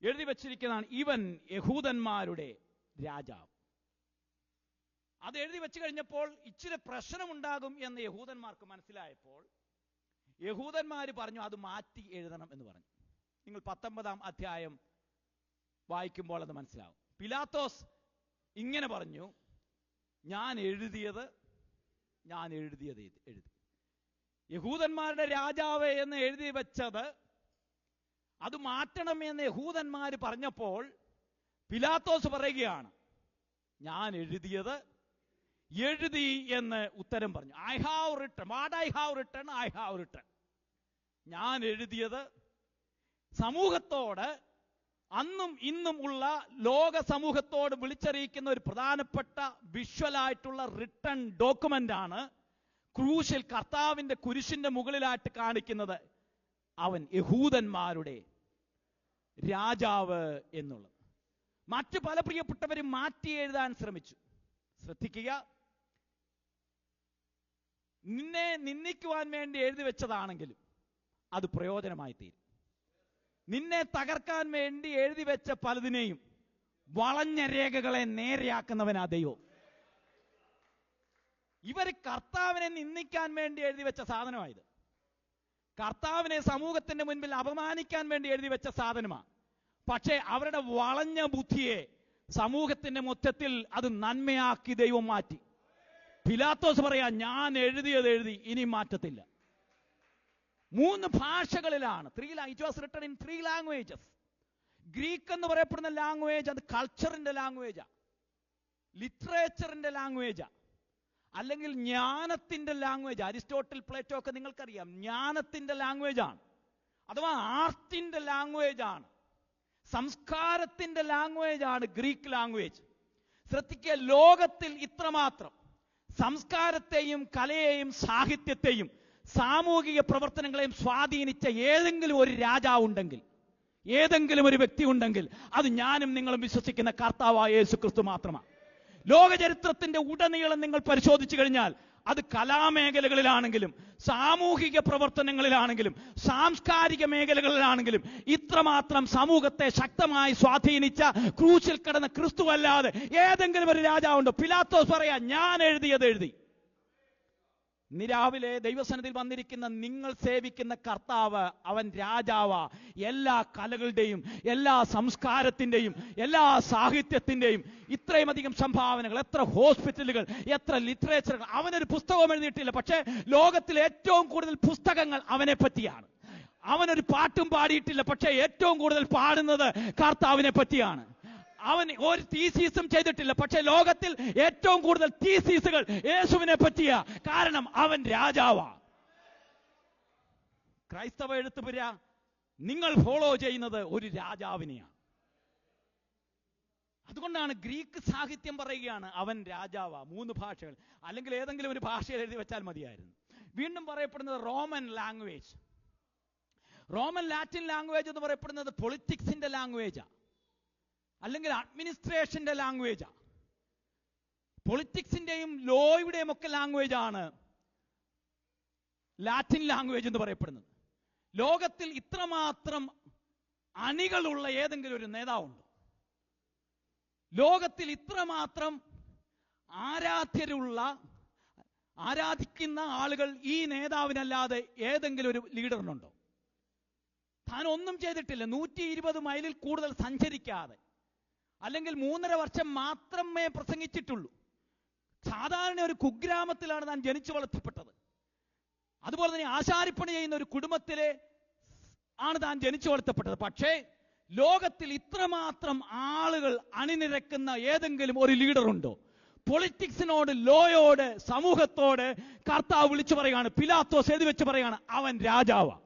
A: എഴുതി വച്ചിരിക്കുന്നതാണ്: ഇവൻ യഹൂദന്മാരുടെ രാജാവ്. അത് എഴുതി വെച്ച് കഴിഞ്ഞപ്പോൾ ഇച്ചിരി പ്രശ്നമുണ്ടാകും എന്ന് യഹൂദന്മാർക്ക് മനസ്സിലായപ്പോൾ യഹൂദന്മാർ പറഞ്ഞു അത് മാറ്റി എഴുതണം എന്ന് പറഞ്ഞു. നിങ്ങൾ 19-ാം അധ്യായം വായിക്കുമ്പോൾ അത് മനസ്സിലാവും. പിലാത്തോസ് ഇങ്ങനെ പറഞ്ഞു: ഞാൻ എഴുതിയത് എഴുതി. യഹൂദന്മാരുടെ രാജാവ് എന്ന് എഴുതി വെച്ചത് അത് മാറ്റണം എന്ന് യഹൂദന്മാർ പറഞ്ഞപ്പോൾ പിലാത്തോസ് പറയുകയാണ്: ഞാൻ എഴുതിയത് എഴുതി എന്ന് ഉത്തരം പറഞ്ഞു. I have written. What I have written, I have written. ഞാൻ എഴുതിയത് സമൂഹത്തോട്, അന്നും ഇന്നും ഉള്ള ലോക സമൂഹത്തോട് വിളിച്ചറിയിക്കുന്ന ഒരു പ്രധാനപ്പെട്ട വിഷ്വലായിട്ടുള്ള റിട്ടൺ ഡോക്യുമെന്റ് ആണ് ക്രൂശിൽ കർത്താവിന്റെ കുരിശിന്റെ മുകളിലായിട്ട് കാണിക്കുന്നത്. അവൻ യഹൂദന്മാരുടെ രാജാവ് എന്നുള്ളത്. മറ്റു പല പ്രിയപ്പെട്ടവരും മാറ്റി എഴുതാൻ ശ്രമിച്ചു. ശ്രദ്ധിക്കുക, നിന്നെ നിന്ദിക്കുവാൻ വേണ്ടി എഴുതി വെച്ചതാണെങ്കിലും അത് പ്രയോജനമായി തീരും. നിന്നെ തകർക്കാൻ വേണ്ടി എഴുതി വെച്ച പലതിനെയും വളഞ്ഞ രേഖകളെ നേരെയാക്കുന്നവനാ ദൈവം. ഇവർ കർത്താവിനെ നിന്ദിക്കാൻ വേണ്ടി എഴുതി വെച്ച സാധനമായത്. കർത്താവിനെ സമൂഹത്തിന്റെ മുൻപിൽ അപമാനിക്കാൻ വേണ്ടി എഴുതി വെച്ച സാധനമാണ്. പക്ഷേ അവരുടെ വളഞ്ഞ ബുദ്ധിയെ സമൂഹത്തിന്റെ മൊത്തത്തിൽ അത് നന്മയാക്കി ദൈവം മാറ്റി. പിലാത്തോസ് പറയാ: ഞാൻ എഴുതിയത് എഴുതി, ഇനി മാറ്റത്തില്ല. 3 ഭാഷകളിലാണ്. It was written in 3 languages. Greek എന്ന് പറയപ്പെടുന്ന ലാംഗ്വേജ് അത് കൾച്ചറിന്റെ ലാംഗ്വേജാ, ലിറ്ററേച്ചറിന്റെ ലാംഗ്വേജാ, അല്ലെങ്കിൽ ജ്ഞാനത്തിന്റെ ലാംഗ്വേജ്. അരിസ്റ്റോട്ടിൽ, പ്ലേറ്റോ ഒക്കെ നിങ്ങൾക്കറിയാം, ജ്ഞാനത്തിന്റെ ലാംഗ്വേജാണ്, അഥവാ ആർട്ടിന്റെ ലാംഗ്വേജാണ്, സംസ്കാരത്തിന്റെ ലാംഗ്വേജാണ് ഗ്രീക്ക് ലാംഗ്വേജ്. ശ്രദ്ധിക്കുക, ലോകത്തിൽ ഇത്രമാത്രം സംസ്കാരത്തെയും കലയെയും സാഹിത്യത്തെയും സാമൂഹിക പ്രവർത്തനങ്ങളെയും സ്വാധീനിച്ച ഏതെങ്കിലും ഒരു രാജാവുണ്ടെങ്കിൽ, ഏതെങ്കിലും ഒരു വ്യക്തി ഉണ്ടെങ്കിൽ, അത് ഞാനും നിങ്ങളും വിശ്വസിക്കുന്ന കർത്താവായ യേശുക്രിസ്തു മാത്രമാണ്. ലോകചരിത്രത്തിന്റെ ഉടനീളം നിങ്ങൾ പരിശോധിച്ചു കഴിഞ്ഞാൽ അത് കലാമേഖലകളിലാണെങ്കിലും സാമൂഹിക പ്രവർത്തനങ്ങളിലാണെങ്കിലും സാംസ്കാരിക മേഖലകളിലാണെങ്കിലും ഇത്രമാത്രം സമൂഹത്തെ ശക്തമായി സ്വാധീനിച്ച ക്രൂശിൽ കിടന്ന ക്രിസ്തു അല്ലാതെ ഏതെങ്കിലും ഒരു രാജാവുണ്ടോ? പിലാത്തോസ് പറയാ: ഞാൻ എഴുതിയത് എഴുതി. ഇന്ന് രാവിലെ ദൈവസന്നിധിയിൽ വന്നിരിക്കുന്ന നിങ്ങൾ സേവിക്കുന്ന കർത്താവ്, അവൻ രാജാവാ. എല്ലാ കലകളുടെയും, എല്ലാ സംസ്കാരത്തിന്റെയും, എല്ലാ സാഹിത്യത്തിന്റെയും ഇത്രയും അധികം സംഭാവനകൾ, എത്ര ഹോസ്പിറ്റലുകൾ, എത്ര ലിറ്ററേച്ചറുകൾ. അവനൊരു പുസ്തകം എഴുതിയിട്ടില്ല, പക്ഷേ ലോകത്തിൽ ഏറ്റവും കൂടുതൽ പുസ്തകങ്ങൾ അവനെ പറ്റിയാണ്. അവനൊരു പാട്ടും പാടിയിട്ടില്ല, പക്ഷേ ഏറ്റവും കൂടുതൽ പാടുന്നത് കർത്താവിനെ പറ്റിയാണ്. അവൻ ഒരു തീസീസും ചെയ്തിട്ടില്ല, പക്ഷെ ലോകത്തിൽ ഏറ്റവും കൂടുതൽ തീസീസുകൾ യേശുവിനെ പറ്റിയ. കാരണം അവൻ രാജാവാ. ക്രൈസ്തവ എഴുത്തുപുര, നിങ്ങൾ ഫോളോ ചെയ്യുന്നത് ഒരു രാജാവിനെയാണ്. അതുകൊണ്ടാണ് ഗ്രീക്ക് സാഹിത്യം പറയുകയാണ് അവൻ രാജാവാ. 3 ഭാഷകൾ, അല്ലെങ്കിൽ ഏതെങ്കിലും ഒരു ഭാഷയിൽ എഴുതി വെച്ചാൽ മതിയായിരുന്നു. വീണ്ടും പറയപ്പെടുന്നത് Roman language. Roman Latin language എന്ന് പറയപ്പെടുന്നത് പൊളിറ്റിക്സിന്റെ ലാംഗ്വേജാ, അല്ലെങ്കിൽ അഡ്മിനിസ്ട്രേഷന്റെ ലാംഗ്വേജാ. പൊളിറ്റിക്സിന്റെയും ലോയുടെയും ഒക്കെ ലാംഗ്വേജ് ആണ് ലാറ്റിൻ ലാംഗ്വേജ് എന്ന് പറയപ്പെടുന്നത്. ലോകത്തിൽ ഇത്രമാത്രം അണികളുള്ള ഏതെങ്കിലും ഒരു നേതാവുണ്ടോ? ലോകത്തിൽ ഇത്രമാത്രം ആരാധിക്കുന്ന ആളുകൾ ഈ നേതാവിനല്ലാതെ ഏതെങ്കിലും ഒരു ലീഡറിനുണ്ടോ? താൻ ഒന്നും ചെയ്തിട്ടില്ല. 120 മൈലിൽ കൂടുതൽ സഞ്ചരിക്കാതെ, അല്ലെങ്കിൽ 3.5 വർഷം മാത്രമേ പ്രസംഗിച്ചിട്ടുള്ളൂ. സാധാരണ ഒരു കുഗ്രാമത്തിലാണ് താൻ ജനിച്ചു വളർത്തപ്പെട്ടത്. അതുപോലെ തന്നെ ആശാരിപ്പണി ചെയ്യുന്ന ഒരു കുടുംബത്തിലെ ആണ് താൻ ജനിച്ചു വളർത്തപ്പെട്ടത്. പക്ഷേ ലോകത്തിൽ ഇത്രമാത്രം ആളുകൾ അണിനിരക്കുന്ന ഏതെങ്കിലും ഒരു ലീഡർ ഉണ്ടോ? പൊളിറ്റിക്സിനോട്, ലോയോട്, സമൂഹത്തോട് കർത്താവ് വിളിച്ചു പറയുകയാണ്, പിലാത്തോസ് എഴുതി വെച്ച് പറയുകയാണ്, അവൻ രാജാവാ.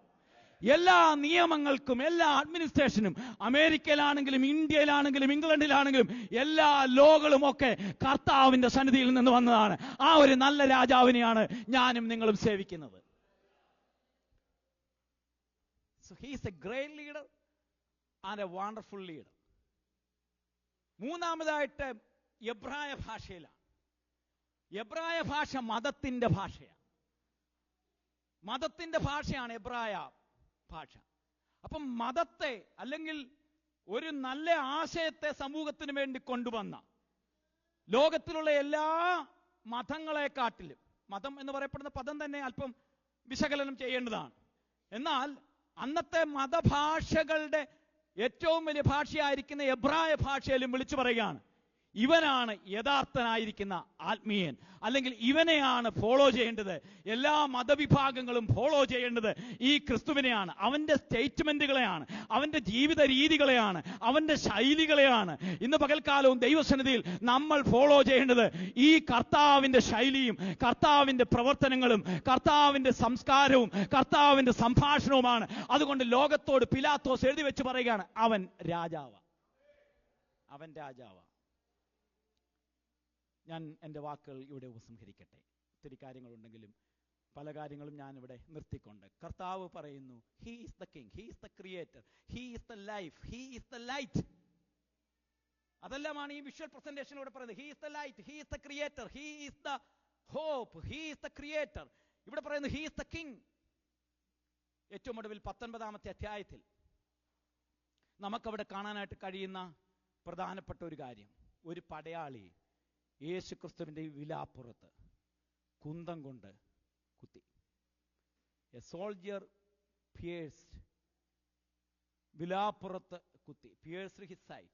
A: എല്ലാ നിയമങ്ങൾക്കും, എല്ലാ അഡ്മിനിസ്ട്രേഷനും, അമേരിക്കയിലാണെങ്കിലും ഇന്ത്യയിലാണെങ്കിലും ഇംഗ്ലണ്ടിലാണെങ്കിലും എല്ലാ ലോകളും ഒക്കെ കർത്താവിന്റെ സന്നിധിയിൽ നിന്ന് വന്നതാണ്. ആ ഒരു നല്ല രാജാവിനെയാണ് ഞാനും നിങ്ങളും സേവിക്കുന്നത്. So he is a great leader and a wonderful leader. മൂന്നാമതായിട്ട് എബ്രായ ഭാഷയിലാണ്. എബ്രായ ഭാഷ മതത്തിന്റെ ഭാഷയാണ്. മതത്തിന്റെ ഭാഷയാണ് എബ്രായ ഭാഷ. അപ്പം മതത്തെ, അല്ലെങ്കിൽ ഒരു നല്ല ആശയത്തെ സമൂഹത്തിന് വേണ്ടി കൊണ്ടുവന്ന, ലോകത്തിലുള്ള എല്ലാ മതങ്ങളെക്കാട്ടിലും, മതം എന്ന് പറയപ്പെടുന്ന പദം തന്നെ അല്പം വിശകലനം ചെയ്യേണ്ടതാണ്. എന്നാൽ അന്നത്തെ മതഭാഷകളുടെ ഏറ്റവും വലിയ ഭാഷയായിരിക്കുന്ന എബ്രായ ഭാഷയിലും വിളിച്ചു പറയുകയാണ്, ഇവനാണ് യഥാർത്ഥനായിരിക്കുന്ന ആത്മീയൻ, അല്ലെങ്കിൽ ഇവനെയാണ് ഫോളോ ചെയ്യേണ്ടത്. എല്ലാ മതവിഭാഗങ്ങളും ഫോളോ ചെയ്യേണ്ടത് ഈ ക്രിസ്തുവിനെയാണ്, അവന്റെ സ്റ്റേറ്റ്മെന്റുകളെയാണ്, അവന്റെ ജീവിത രീതികളെയാണ്, അവന്റെ ശൈലികളെയാണ്. ഇന്ന് പകൽക്കാലവും ദൈവസന്നിധിയിൽ നമ്മൾ ഫോളോ ചെയ്യേണ്ടത് ഈ കർത്താവിന്റെ ശൈലിയും, കർത്താവിന്റെ പ്രവർത്തനങ്ങളും, കർത്താവിന്റെ സംസ്കാരവും, കർത്താവിന്റെ സംഭാഷണവുമാണ്. അതുകൊണ്ട് ലോകത്തോട് പിലാത്തോസ് എഴുതി വെച്ച് പറയുകയാണ്, അവൻ രാജാവാ, അവൻ രാജാവാ. ഞാൻ എൻ്റെ വാക്കുകൾ ഇവിടെ ഉപസംഹരിക്കട്ടെ. ഒത്തിരി കാര്യങ്ങളുണ്ടെങ്കിലും പല കാര്യങ്ങളും ഞാൻ ഇവിടെ നിർത്തിക്കൊണ്ട്, കർത്താവ് പറയുന്നു, he is the king, he is the creator, he is the life, he is the light. അതെല്ലാമാണ് ഈ വിഷ്വൽ പ്രസന്റേഷനിലൂടെ പറയുന്നത്. He is the light, he is the creator, he is the hope, he is the creator. ഇവിടെ പറയുന്നു he is the king. ഏറ്റവും ഒടുവിൽ 19-ാമത്തെ അധ്യായത്തിൽ നമുക്കവിടെ കാണാനായിട്ട് കഴിയുന്ന പ്രധാനപ്പെട്ട ഒരു കാര്യം, ഒരു പടയാളി യേശു ക്രിസ്തുവിന്റെ വിലാപ്പുറത്ത് കുന്തം കൊണ്ട് കുത്തി. എ സോൾജിയർ പിയേഴ്സ്ഡ്, വിലാപ്പുറത്ത് കുത്തി, pierced his side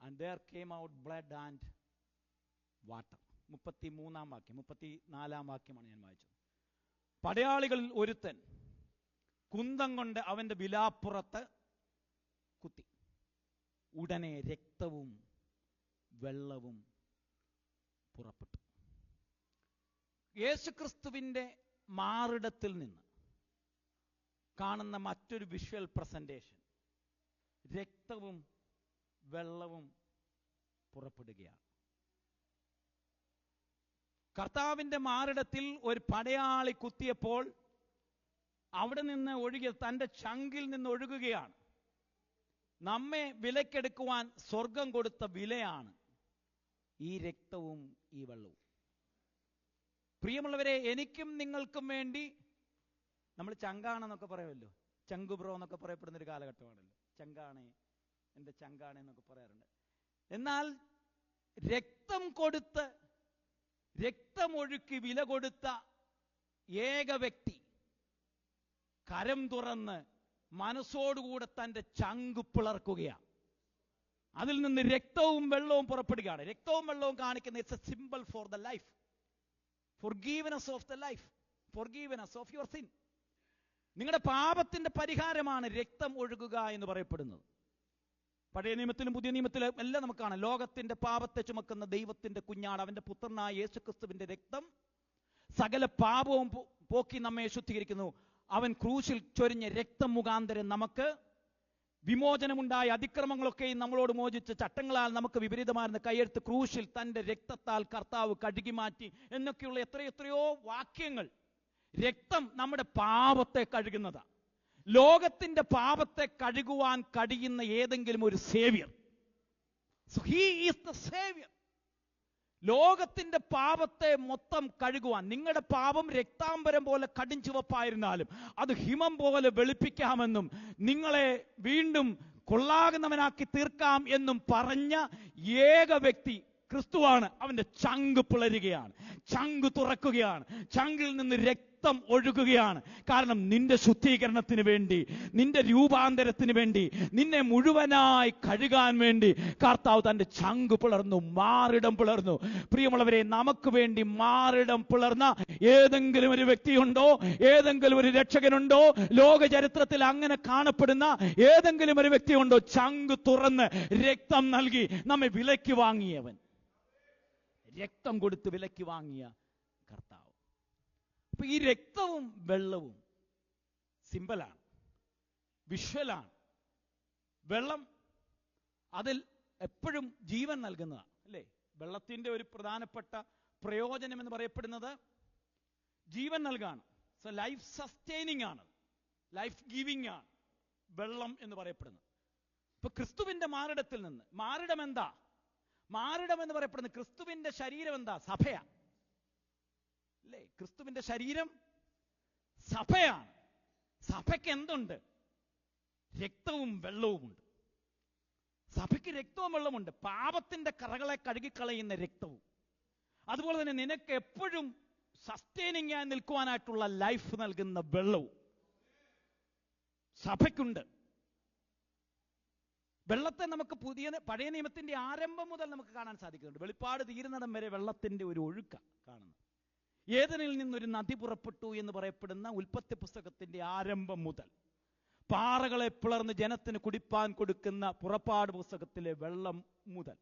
A: and there came out blood and water. 33-ാം വാക്യം, 34-ാം വാക്യമാണ് ഞാൻ വായിച്ചത്. പടയാളികളിൽ ഒരുത്തൻ കുന്തം കൊണ്ട് അവന്റെ വിലാപ്പുറത്ത് കുത്തി. ഉടനെ രക്തവും വെള്ളവും പുറപ്പെട്ടു. യേശുക്രിസ്തുവിന്റെ മാറിടത്തിൽ നിന്ന് കാണുന്ന മറ്റൊരു വിഷ്വൽ പ്രസന്റേഷൻ, രക്തവും വെള്ളവും പുറപ്പെടുകയാണ്. കർത്താവിന്റെ മാറിടത്തിൽ ഒരു പടയാളി കുത്തിയപ്പോൾ അവിടെ നിന്ന് ഒഴുകിയ, തന്റെ ചങ്കിൽ നിന്ന് ഒഴുകുകയാണ്. നമ്മെ വിലക്കെടുക്കുവാൻ സ്വർഗം കൊടുത്ത വിലയാണ് ഈ രക്തവും ഈ വെള്ളവും. പ്രിയമുള്ളവരെ, എനിക്കും നിങ്ങൾക്കും വേണ്ടി, നമ്മൾ ചങ്കാണെന്നൊക്കെ പറയുമല്ലോ, ചങ്കുബ്രോ എന്നൊക്കെ പറയപ്പെടുന്ന ഒരു കാലഘട്ടമാണല്ലോ. ചങ്കാണേ, എൻ്റെ ചങ്കാണേ എന്നൊക്കെ പറയാറുണ്ട്. എന്നാൽ രക്തം കൊടുത്ത്, രക്തമൊഴുക്കി വില കൊടുത്ത ഏക വ്യക്തി കരം തുറന്ന് മനസ്സോടുകൂടെ തൻ്റെ ചങ്ക് പിളർക്കുകയാണ്. അതിൽ നിന്ന് രക്തവും വെള്ളവും പുറപ്പെടുകയാണ്. രക്തവും വെള്ളവും കാണിക്കുന്ന it's a symbol for the life, forgiveness of the life, forgiveness of your sin. നിങ്ങളുടെ പാപത്തിന്റെ പരിഹാരമാണ് രക്തം ഒഴുകുക എന്ന് പറയപ്പെടുന്നത്. പഴയ നിയമത്തിലും പുതിയ നിയമത്തിലും എല്ലാം നമുക്ക് കാണാം. ലോകത്തിന്റെ പാപത്തെ ചുമക്കുന്ന ദൈവത്തിന്റെ കുഞ്ഞാട്, അവന്റെ പുത്രനായ യേശുക്രിസ്തുവിന്റെ രക്തം സകല പാപവും പോക്കി നമ്മെ ശുദ്ധീകരിക്കുന്നു. അവൻ ക്രൂശിൽ ചൊരിഞ്ഞ രക്തം മുഖാന്തരം നമുക്ക് വിമോചനമുണ്ടായ അതിക്രമങ്ങളൊക്കെയും നമ്മളോട് മോചിച്ച് ചട്ടങ്ങളാൽ നമുക്ക് വിപരീതമായിരുന്ന കയ്യെടുത്ത് ക്രൂശിൽ തൻ്റെ രക്തത്താൽ കർത്താവ് കഴുകി മാറ്റി എന്നൊക്കെയുള്ള എത്രയെത്രയോ വാക്യങ്ങൾ. രക്തം നമ്മുടെ പാപത്തെ കഴുകുന്നതാണ്. ലോകത്തിന്റെ പാപത്തെ കഴുകുവാൻ കഴിയുന്ന ഏതെങ്കിലും ഒരു Xavier, so he is the Xavier. ലോകത്തിന്റെ പാപത്തെ മൊത്തം കഴുകുവാൻ, നിങ്ങളുടെ പാപം രക്താംബരം പോലെ കടുംചുവപ്പായിരുന്നാലും അത് ഹിമം പോലെ വെളുപ്പിക്കാമെന്നും നിങ്ങളെ വീണ്ടും കൊള്ളാകുന്നവനാക്കി തീർക്കാം എന്നും പറഞ്ഞ ഏക വ്യക്തി ക്രിസ്തുവാണ്. അവന്റെ ചങ്ക് പിളരുകയാണ്, ചങ്ക് തുറക്കുകയാണ്, ചങ്കിൽ നിന്ന് രക്തം ഒഴുകുകയാണ്. കാരണം നിന്റെ ശുദ്ധീകരണത്തിന് വേണ്ടി, നിന്റെ രൂപാന്തരത്തിന് വേണ്ടി, നിന്നെ മുഴുവനായി കഴുകാൻ വേണ്ടി കർത്താവ് തന്റെ ചങ്ക് പിളർന്നു, മാറിടം പിളർന്നു. പ്രിയമുള്ളവരെ, നമുക്ക് വേണ്ടി മാറിടം പിളർന്ന ഏതെങ്കിലും ഒരു വ്യക്തിയുണ്ടോ? ഏതെങ്കിലും ഒരു രക്ഷകനുണ്ടോ? ലോക ചരിത്രത്തിൽ അങ്ങനെ കാണപ്പെടുന്ന ഏതെങ്കിലും ഒരു വ്യക്തിയുണ്ടോ? ചങ്ക് തുറന്ന് രക്തം നൽകി നമ്മെ വിലയ്ക്ക് വാങ്ങിയവൻ, രക്തം കൊടുത്ത് വിലയ്ക്ക് വാങ്ങിയ കർത്താവ്. അപ്പൊ ഈ രക്തവും വെള്ളവും സിമ്പലാണ്, വിഷ്വലാണ്. വെള്ളം അതിൽ എപ്പോഴും ജീവൻ നൽകുന്നതാണ്, അല്ലേ? വെള്ളത്തിന്റെ ഒരു പ്രധാനപ്പെട്ട പ്രയോജനം എന്ന് പറയപ്പെടുന്നത് ജീവൻ നൽകാണ്. സോ ലൈഫ് സസ്റ്റൈനിങ് ആണ്, ലൈഫ് ഗിവിംഗ് ആണ് വെള്ളം എന്ന് പറയപ്പെടുന്നത്. ഇപ്പൊ ക്രിസ്തുവിന്റെ മാറിടത്തിൽ നിന്ന്, മാറിടം എന്താ? മാറിടം എന്ന് പറയപ്പെടുന്നത് ക്രിസ്തുവിന്റെ ശരീരം എന്താ? സഭയാ, അല്ലേ? ക്രിസ്തുവിന്റെ ശരീരം സഭയാണ്. സഭയ്ക്ക് എന്തുണ്ട്? രക്തവും വെള്ളവുമുണ്ട്. സഭയ്ക്ക് രക്തവും വെള്ളമുണ്ട്. പാപത്തിന്റെ കറകളെ കഴുകിക്കളയുന്ന രക്തവും, അതുപോലെ തന്നെ നിനക്ക് എപ്പോഴും സസ്റ്റൈനിങ് ആയി നിൽക്കുവാനായിട്ടുള്ള ലൈഫ് നൽകുന്ന വെള്ളവും സഭയ്ക്കുണ്ട്. വെള്ളത്തെ നമുക്ക് പഴയ നിയമത്തിന്റെ ആരംഭം മുതൽ നമുക്ക് കാണാൻ സാധിക്കുന്നുണ്ട്. വെളിപ്പാട് തീരുന്നിടം വരെ വെള്ളത്തിന്റെ ഒരു ഒഴുക്ക കാണുന്നു. ഏദനിൽ നിന്നൊരു നദി പുറപ്പെട്ടു എന്ന് പറയപ്പെടുന്ന ഉൽപ്പത്തി പുസ്തകത്തിന്റെ ആരംഭം മുതൽ പാറകളെ പിളർന്ന് ജനത്തിന് കുടിപ്പാൻ കൊടുക്കുന്ന പുറപ്പാട് പുസ്തകത്തിലെ വെള്ളം മുതൽ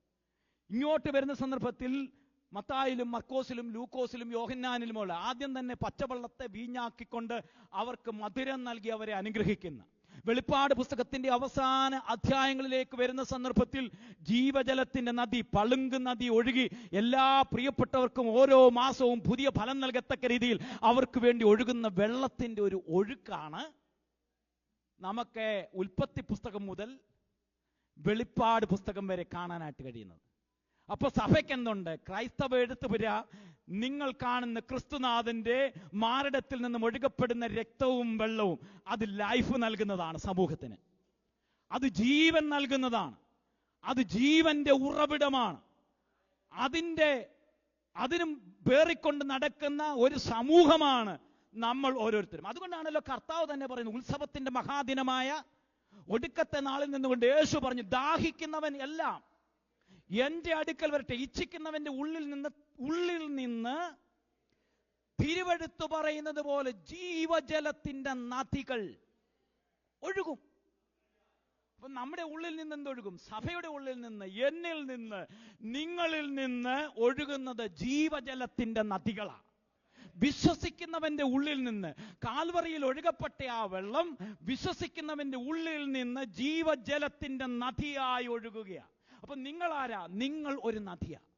A: ഇങ്ങോട്ട് വരുന്ന സന്ദർഭത്തിൽ മത്തായിലും മർക്കോസിലും ലൂക്കോസിലും യോഹന്നാനിലുമുള്ള ആദ്യം തന്നെ പച്ചവെള്ളത്തെ വീഞ്ഞാക്കിക്കൊണ്ട് അവർക്ക് മധുരം നൽകി അവരെ അനുഗ്രഹിക്കുന്ന വെളിപ്പാട് പുസ്തകത്തിന്റെ അവസാന അധ്യായങ്ങളിലേക്ക് വരുന്ന സന്ദർഭത്തിൽ ജീവജലത്തിന്റെ നദി, പളുങ്ക് നദി ഒഴുകി എല്ലാ പ്രിയപ്പെട്ടവർക്കും ഓരോ മാസവും പുതിയ ഫലം നൽകത്തക്ക രീതിയിൽ അവർക്ക് വേണ്ടി ഒഴുകുന്ന വെള്ളത്തിന്റെ ഒരു ഒഴുക്കാണ് നമുക്ക് ഉൽപ്പത്തി പുസ്തകം മുതൽ വെളിപ്പാട് പുസ്തകം വരെ കാണാനായിട്ട് കഴിയുന്നത്. അപ്പൊ സഭയ്ക്ക് എന്തുണ്ട്? ക്രൈസ്തവ എഴുത്തുപുര നിങ്ങൾ കാണുന്ന ക്രിസ്തുനാഥന്റെ മാറിടത്തിൽ നിന്നും ഒഴുകപ്പെടുന്ന രക്തവും വെള്ളവും അത് ലൈഫ് നൽകുന്നതാണ് സമൂഹത്തിന്. അത് ജീവൻ നൽകുന്നതാണ്. അത് ജീവന്റെ ഉറവിടമാണ്. അതിനും പേറിക്കൊണ്ട് നടക്കുന്ന ഒരു സമൂഹമാണ് നമ്മൾ ഓരോരുത്തരും. അതുകൊണ്ടാണല്ലോ കർത്താവ് തന്നെ പറയുന്നത്, ഉത്സവത്തിന്റെ മഹാദിനമായ ഒടുക്കത്തെ നാളിൽ നിന്നുകൊണ്ട് യേശു പറഞ്ഞു, ദാഹിക്കുന്നവൻ എല്ലാം എന്റെ അടുക്കൽ വരട്ടെ. ഇച്ഛിക്കുന്നവന്റെ ഉള്ളിൽ നിന്ന് തിരുവെടുത്തു പറയുന്നത് പോലെ ജീവജലത്തിന്റെ നദികൾ ഒഴുകും. അപ്പൊ നമ്മുടെ ഉള്ളിൽ നിന്ന് എന്തൊഴുകും? സഭയുടെ ഉള്ളിൽ നിന്ന്, എന്നിൽ നിന്ന്, നിങ്ങളിൽ നിന്ന് ഒഴുകുന്നത് ജീവജലത്തിന്റെ നദികളാണ്. വിശ്വസിക്കുന്നവന്റെ ഉള്ളിൽ നിന്ന് കാൽവറിയിൽ ഒഴുകപ്പെട്ട ആ വെള്ളം വിശ്വസിക്കുന്നവന്റെ ഉള്ളിൽ നിന്ന് ജീവജലത്തിന്റെ നദിയായി ഒഴുകുകയാണ്. അപ്പൊ നിങ്ങൾ ആരാ? നിങ്ങൾ ഒരു നദിയാണ്.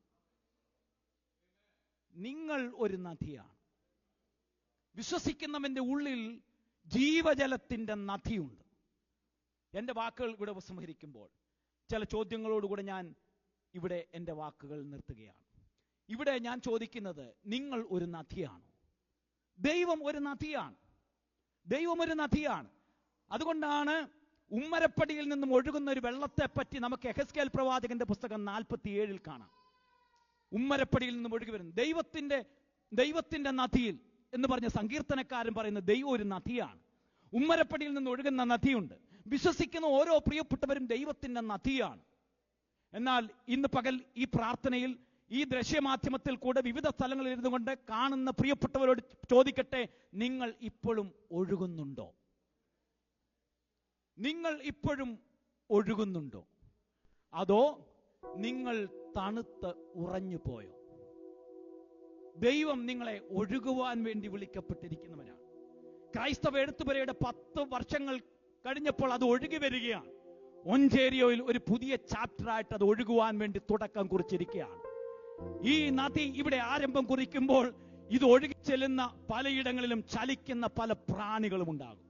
A: നിങ്ങൾ ഒരു നദിയാണ്. വിശ്വസിക്കുന്നവന്റെ ഉള്ളിൽ ജീവജലത്തിന്റെ നദിയുണ്ട്. എൻ്റെ വാക്കുകൾ ഇവിടെ ഉപസംഹരിക്കുമ്പോൾ ചില ചോദ്യങ്ങളോടുകൂടെ ഞാൻ ഇവിടെ എൻ്റെ വാക്കുകൾ നിർത്തുകയാണ്. ഇവിടെ ഞാൻ ചോദിക്കുന്നത്, നിങ്ങൾ ഒരു നദിയാണോ? ദൈവം ഒരു നദിയാണ്. ദൈവം ഒരു നദിയാണ്. അതുകൊണ്ടാണ് ഉമ്മരപ്പടിയിൽ നിന്നും ഒഴുകുന്ന ഒരു വെള്ളത്തെ പറ്റി നമുക്ക് എഹെസ്കേൽ പ്രവാചകന്റെ പുസ്തകം 47 കാണാം. ഉമ്മരപ്പടിയിൽ നിന്നും ഒഴുകി വരുന്നു ദൈവത്തിന്റെ നദിയിൽ എന്ന് പറഞ്ഞ സങ്കീർത്തനക്കാരൻ പറയുന്ന ദൈവം ഒരു നദിയാണ്. ഉമ്മരപ്പടിയിൽ നിന്ന് ഒഴുകുന്ന നദിയുണ്ട്. വിശ്വസിക്കുന്ന ഓരോ പ്രിയപ്പെട്ടവരും ദൈവത്തിന്റെ നദിയാണ്. എന്നാൽ ഇന്ന് പകൽ ഈ പ്രാർത്ഥനയിൽ ഈ ദൃശ്യമാധ്യമത്തിൽ കൂടെ വിവിധ സ്ഥലങ്ങളിൽ ഇരുന്നു കൊണ്ട് കാണുന്ന പ്രിയപ്പെട്ടവരോട് ചോദിക്കട്ടെ, നിങ്ങൾ ഇപ്പോഴും ഒഴുകുന്നുണ്ടോ? നിങ്ങൾ ഇപ്പോഴും ഒഴുകുന്നുണ്ടോ? അതോ നിങ്ങൾ തണുത്ത് ഉറഞ്ഞു പോയോ? ദൈവം നിങ്ങളെ ഒഴുകുവാൻ വേണ്ടി വിളിക്കപ്പെട്ടിരിക്കുന്നവരാണ്. ക്രൈസ്തവ എഴുത്തുപുരയുടെ 10 വർഷങ്ങൾ കഴിഞ്ഞപ്പോൾ അത് ഒഴുകി വരികയാണ്. ഒഞ്ചേരിയോയിൽ ഒരു പുതിയ ചാപ്റ്ററായിട്ട് അത് ഒഴുകുവാൻ വേണ്ടി തുടക്കം കുറിച്ചിരിക്കുകയാണ്. ഈ നദി ഇവിടെ ആരംഭം കുറിക്കുമ്പോൾ ഇത് ഒഴുകിച്ചെല്ലുന്ന പലയിടങ്ങളിലും ചലിക്കുന്ന പല പ്രാണികളും ഉണ്ടാകും.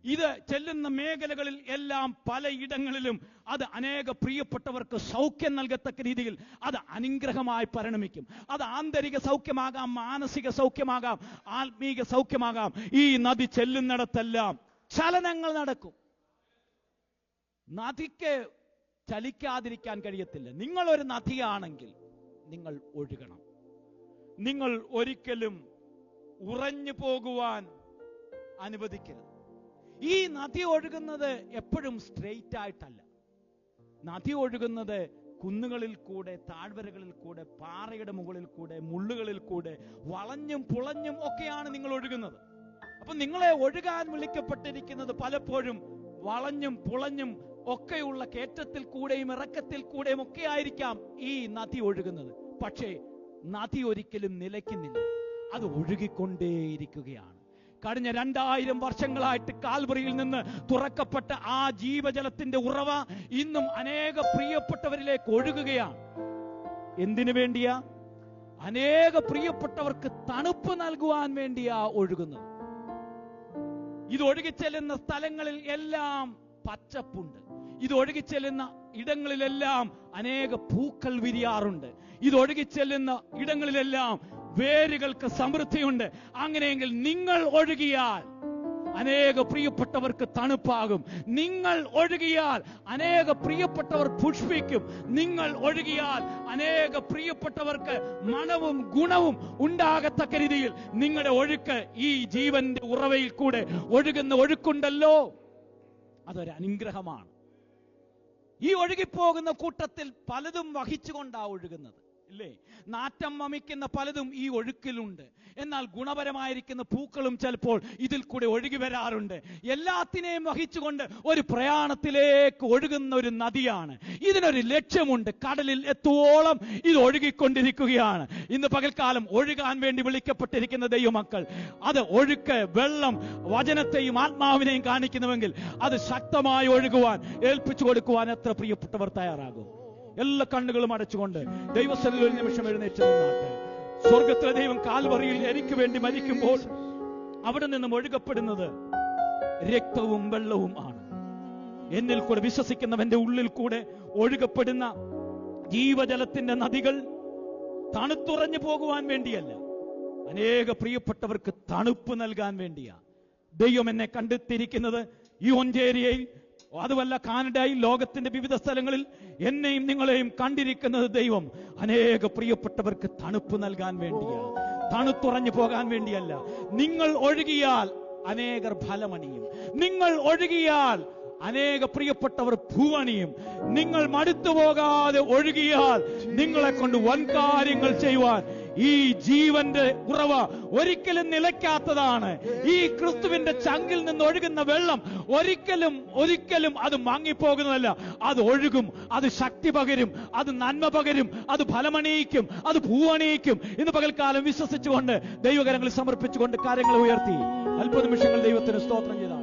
A: ഇത് ചെല്ലുന്ന മേഖലകളിൽ എല്ലാം പലയിടങ്ങളിലും അത് അനേക പ്രിയപ്പെട്ടവർക്ക് സൗഖ്യം നൽകത്തക്ക രീതിയിൽ അത് അനുഗ്രഹമായി പരിണമിക്കും. അത് ആന്തരിക സൗഖ്യമാകാം, മാനസിക സൗഖ്യമാകാം, ആത്മീക സൗഖ്യമാകാം. ഈ നദി ചെല്ലുന്നിടത്തെല്ലാം ചലനങ്ങൾ നടക്കും. നദിക്ക് ചലിക്കാതിരിക്കാൻ കഴിയത്തില്ല. നിങ്ങളൊരു നദിയാണെങ്കിൽ നിങ്ങൾ ഒഴുകണം. നിങ്ങൾ ഒരിക്കലും ഉറഞ്ഞു പോകുവാൻ അനുവദിക്കരുത്. ഈ നദി ഒഴുകുന്നത് എപ്പോഴും സ്ട്രെയിറ്റ് ആയിട്ടല്ല. നദി ഒഴുകുന്നത് കുന്നുകളിൽ കൂടെ, താഴ്വരകളിൽ കൂടെ, പാറയുടെ മുകളിൽ കൂടെ, മുള്ളുകളിൽ കൂടെ, വളഞ്ഞും പുളഞ്ഞും ഒക്കെയാണ് നിങ്ങൾ ഒഴുകുന്നത്. അപ്പൊ നിങ്ങളെ ഒഴുകാൻ വിളിക്കപ്പെട്ടിരിക്കുന്നത് പലപ്പോഴും വളഞ്ഞും പുളഞ്ഞും ഒക്കെയുള്ള കയറ്റത്തിൽ കൂടെയും ഇറക്കത്തിൽ കൂടെയും ഒക്കെ ആയിരിക്കാം ഈ നദി ഒഴുകുന്നത്. പക്ഷേ നദി ഒരിക്കലും നിലയ്ക്കുന്നില്ല, അത് ഒഴുകിക്കൊണ്ടേയിരിക്കുകയാണ്. കഴിഞ്ഞ 2000 വർഷങ്ങളായിട്ട് കാൽവറിയിൽ നിന്ന് തുറക്കപ്പെട്ട ആ ജീവജലത്തിന്റെ ഉറവ ഇന്നും അനേക പ്രിയപ്പെട്ടവരിലേക്ക് ഒഴുകുകയാണ്. എന്തിനു വേണ്ടിയാ? അനേക പ്രിയപ്പെട്ടവർക്ക് തണുപ്പ് നൽകുവാൻ വേണ്ടിയാ ഒഴുകുന്നത്. ഇത് ഒഴുകിച്ചെല്ലുന്ന സ്ഥലങ്ങളിൽ എല്ലാം പച്ചപ്പുണ്ട്. ഇത് ഒഴുകിച്ചെല്ലുന്ന ഇടങ്ങളിലെല്ലാം അനേക പൂക്കൾ വിരിയാറുണ്ട്. ഇത് ഒഴുകിച്ചെല്ലുന്ന ഇടങ്ങളിലെല്ലാം വേരുകൾക്ക് സമൃദ്ധിയുണ്ട്. അങ്ങനെയെങ്കിൽ നിങ്ങൾ ഒഴുകിയാൽ അനേക പ്രിയപ്പെട്ടവർക്ക് തണുപ്പാകും. നിങ്ങൾ ഒഴുകിയാൽ അനേക പ്രിയപ്പെട്ടവർ പുഷ്പിക്കും. നിങ്ങൾ ഒഴുകിയാൽ അനേക പ്രിയപ്പെട്ടവർക്ക് മണവും ഗുണവും ഉണ്ടാകത്തക്ക രീതിയിൽ നിങ്ങളുടെ ഒഴുക്ക്, ഈ ജീവന്റെ ഉറവയിൽ കൂടെ ഒഴുകുന്ന ഒഴുക്കുണ്ടല്ലോ, അതൊരു അനുഗ്രഹമാണ്. ഈ ഒഴുകിപ്പോകുന്ന കൂട്ടത്തിൽ പലതും വഹിച്ചുകൊണ്ടാ ഒഴുകുന്നത്, ഇല്ലേ? നാറ്റം വമിക്കുന്ന പലതും ഈ ഒഴുക്കിലുണ്ട്. എന്നാൽ ഗുണപരമായിരിക്കുന്ന പൂക്കളും ചിലപ്പോൾ ഇതിൽ കൂടെ ഒഴുകി വരാറുണ്ട്. എല്ലാത്തിനെയും വഹിച്ചുകൊണ്ട് ഒരു പ്രയാണത്തിലേക്ക് ഒഴുകുന്ന ഒരു നദിയാണ്. ഇതിനൊരു ലക്ഷ്യമുണ്ട്. കടലിൽ എത്തുവോളം ഇത് ഒഴുകിക്കൊണ്ടിരിക്കുകയാണ്. ഇന്ന് പകൽക്കാലം ഒഴുകാൻ വേണ്ടി വിളിക്കപ്പെട്ടിരിക്കുന്ന ദൈവമക്കൾ, അത് ഒഴുക്ക്, വെള്ളം വചനത്തെയും ആത്മാവിനെയും കാണിക്കുന്നുവെങ്കിൽ അത് ശക്തമായി ഒഴുകുവാൻ ഏൽപ്പിച്ചു കൊടുക്കുവാൻ എത്ര പ്രിയപ്പെട്ടവർ തയ്യാറാകും? എല്ലാ കണ്ണുകളും അടച്ചുകൊണ്ട് ദൈവസന്നിധിയിൽ ഒരു നിമിഷം എഴുന്നേറ്റ് നിന്നാട്ടെ. സ്വർഗത്തിലെ ദൈവം കാൽവറിയിൽ എനിക്ക് വേണ്ടി മരിക്കുമ്പോൾ അവിടെ നിന്നും ഒഴുകപ്പെടുന്നത് രക്തവും വെള്ളവും ആണ്. എന്നിൽ കൂടെ വിശ്വസിക്കുന്നവന്റെ ഉള്ളിൽ കൂടെ ഒഴുകപ്പെടുന്ന ജീവജലത്തിന്റെ നദികൾ തണുത്തുറഞ്ഞു പോകുവാൻ വേണ്ടിയല്ല, അനേക പ്രിയപ്പെട്ടവർക്ക് തണുപ്പ് നൽകാൻ വേണ്ടിയാ ദൈവം എന്നെ കണ്ടെത്തിയിരിക്കുന്നത്. ഈ ഒഞ്ചേരിയയിൽ, അതുമല്ല കാനഡയിൽ, ലോകത്തിന്റെ വിവിധ സ്ഥലങ്ങളിൽ എന്നെയും നിങ്ങളെയും കണ്ടിരിക്കുന്നത് ദൈവം അനേക പ്രിയപ്പെട്ടവർക്ക് തണുപ്പ് നൽകാൻ വേണ്ടിയാ, തണുത്തുറഞ്ഞു പോകാൻ വേണ്ടിയല്ല. നിങ്ങൾ ഒഴുകിയാൽ അനേകർ ഫലമണിയും. നിങ്ങൾ ഒഴുകിയാൽ അനേക പ്രിയപ്പെട്ടവർ ഭൂവണിയും. നിങ്ങൾ മടുത്തു പോകാതെ ഒഴുകിയാൽ നിങ്ങളെ കൊണ്ട് വൻകാര്യങ്ങൾ ചെയ്യുവാൻ ഈ ജീവന്റെ ഉറവ ഒരിക്കലും നിലയ്ക്കാത്തതാണ്. ഈ ക്രിസ്തുവിന്റെ ചങ്കിൽ നിന്ന് ഒഴുകുന്ന വെള്ളം ഒരിക്കലും അത് മങ്ങിപ്പോകുന്നതല്ല. അത് ഒഴുകും, അത് ശക്തി പകരും, അത് നന്മ പകരും, അത് ഫലമണിയിക്കും, അത് പൂവണിയിക്കും. ഇന്ന് പകൽക്കാലം വിശ്വസിച്ചുകൊണ്ട് ദൈവകരങ്ങളിൽ സമർപ്പിച്ചുകൊണ്ട് കാര്യങ്ങൾ ഉയർത്തി അല്പനിമിഷങ്ങൾ ദൈവത്തിന് സ്തോത്രം ചെയ്താട്ടെ.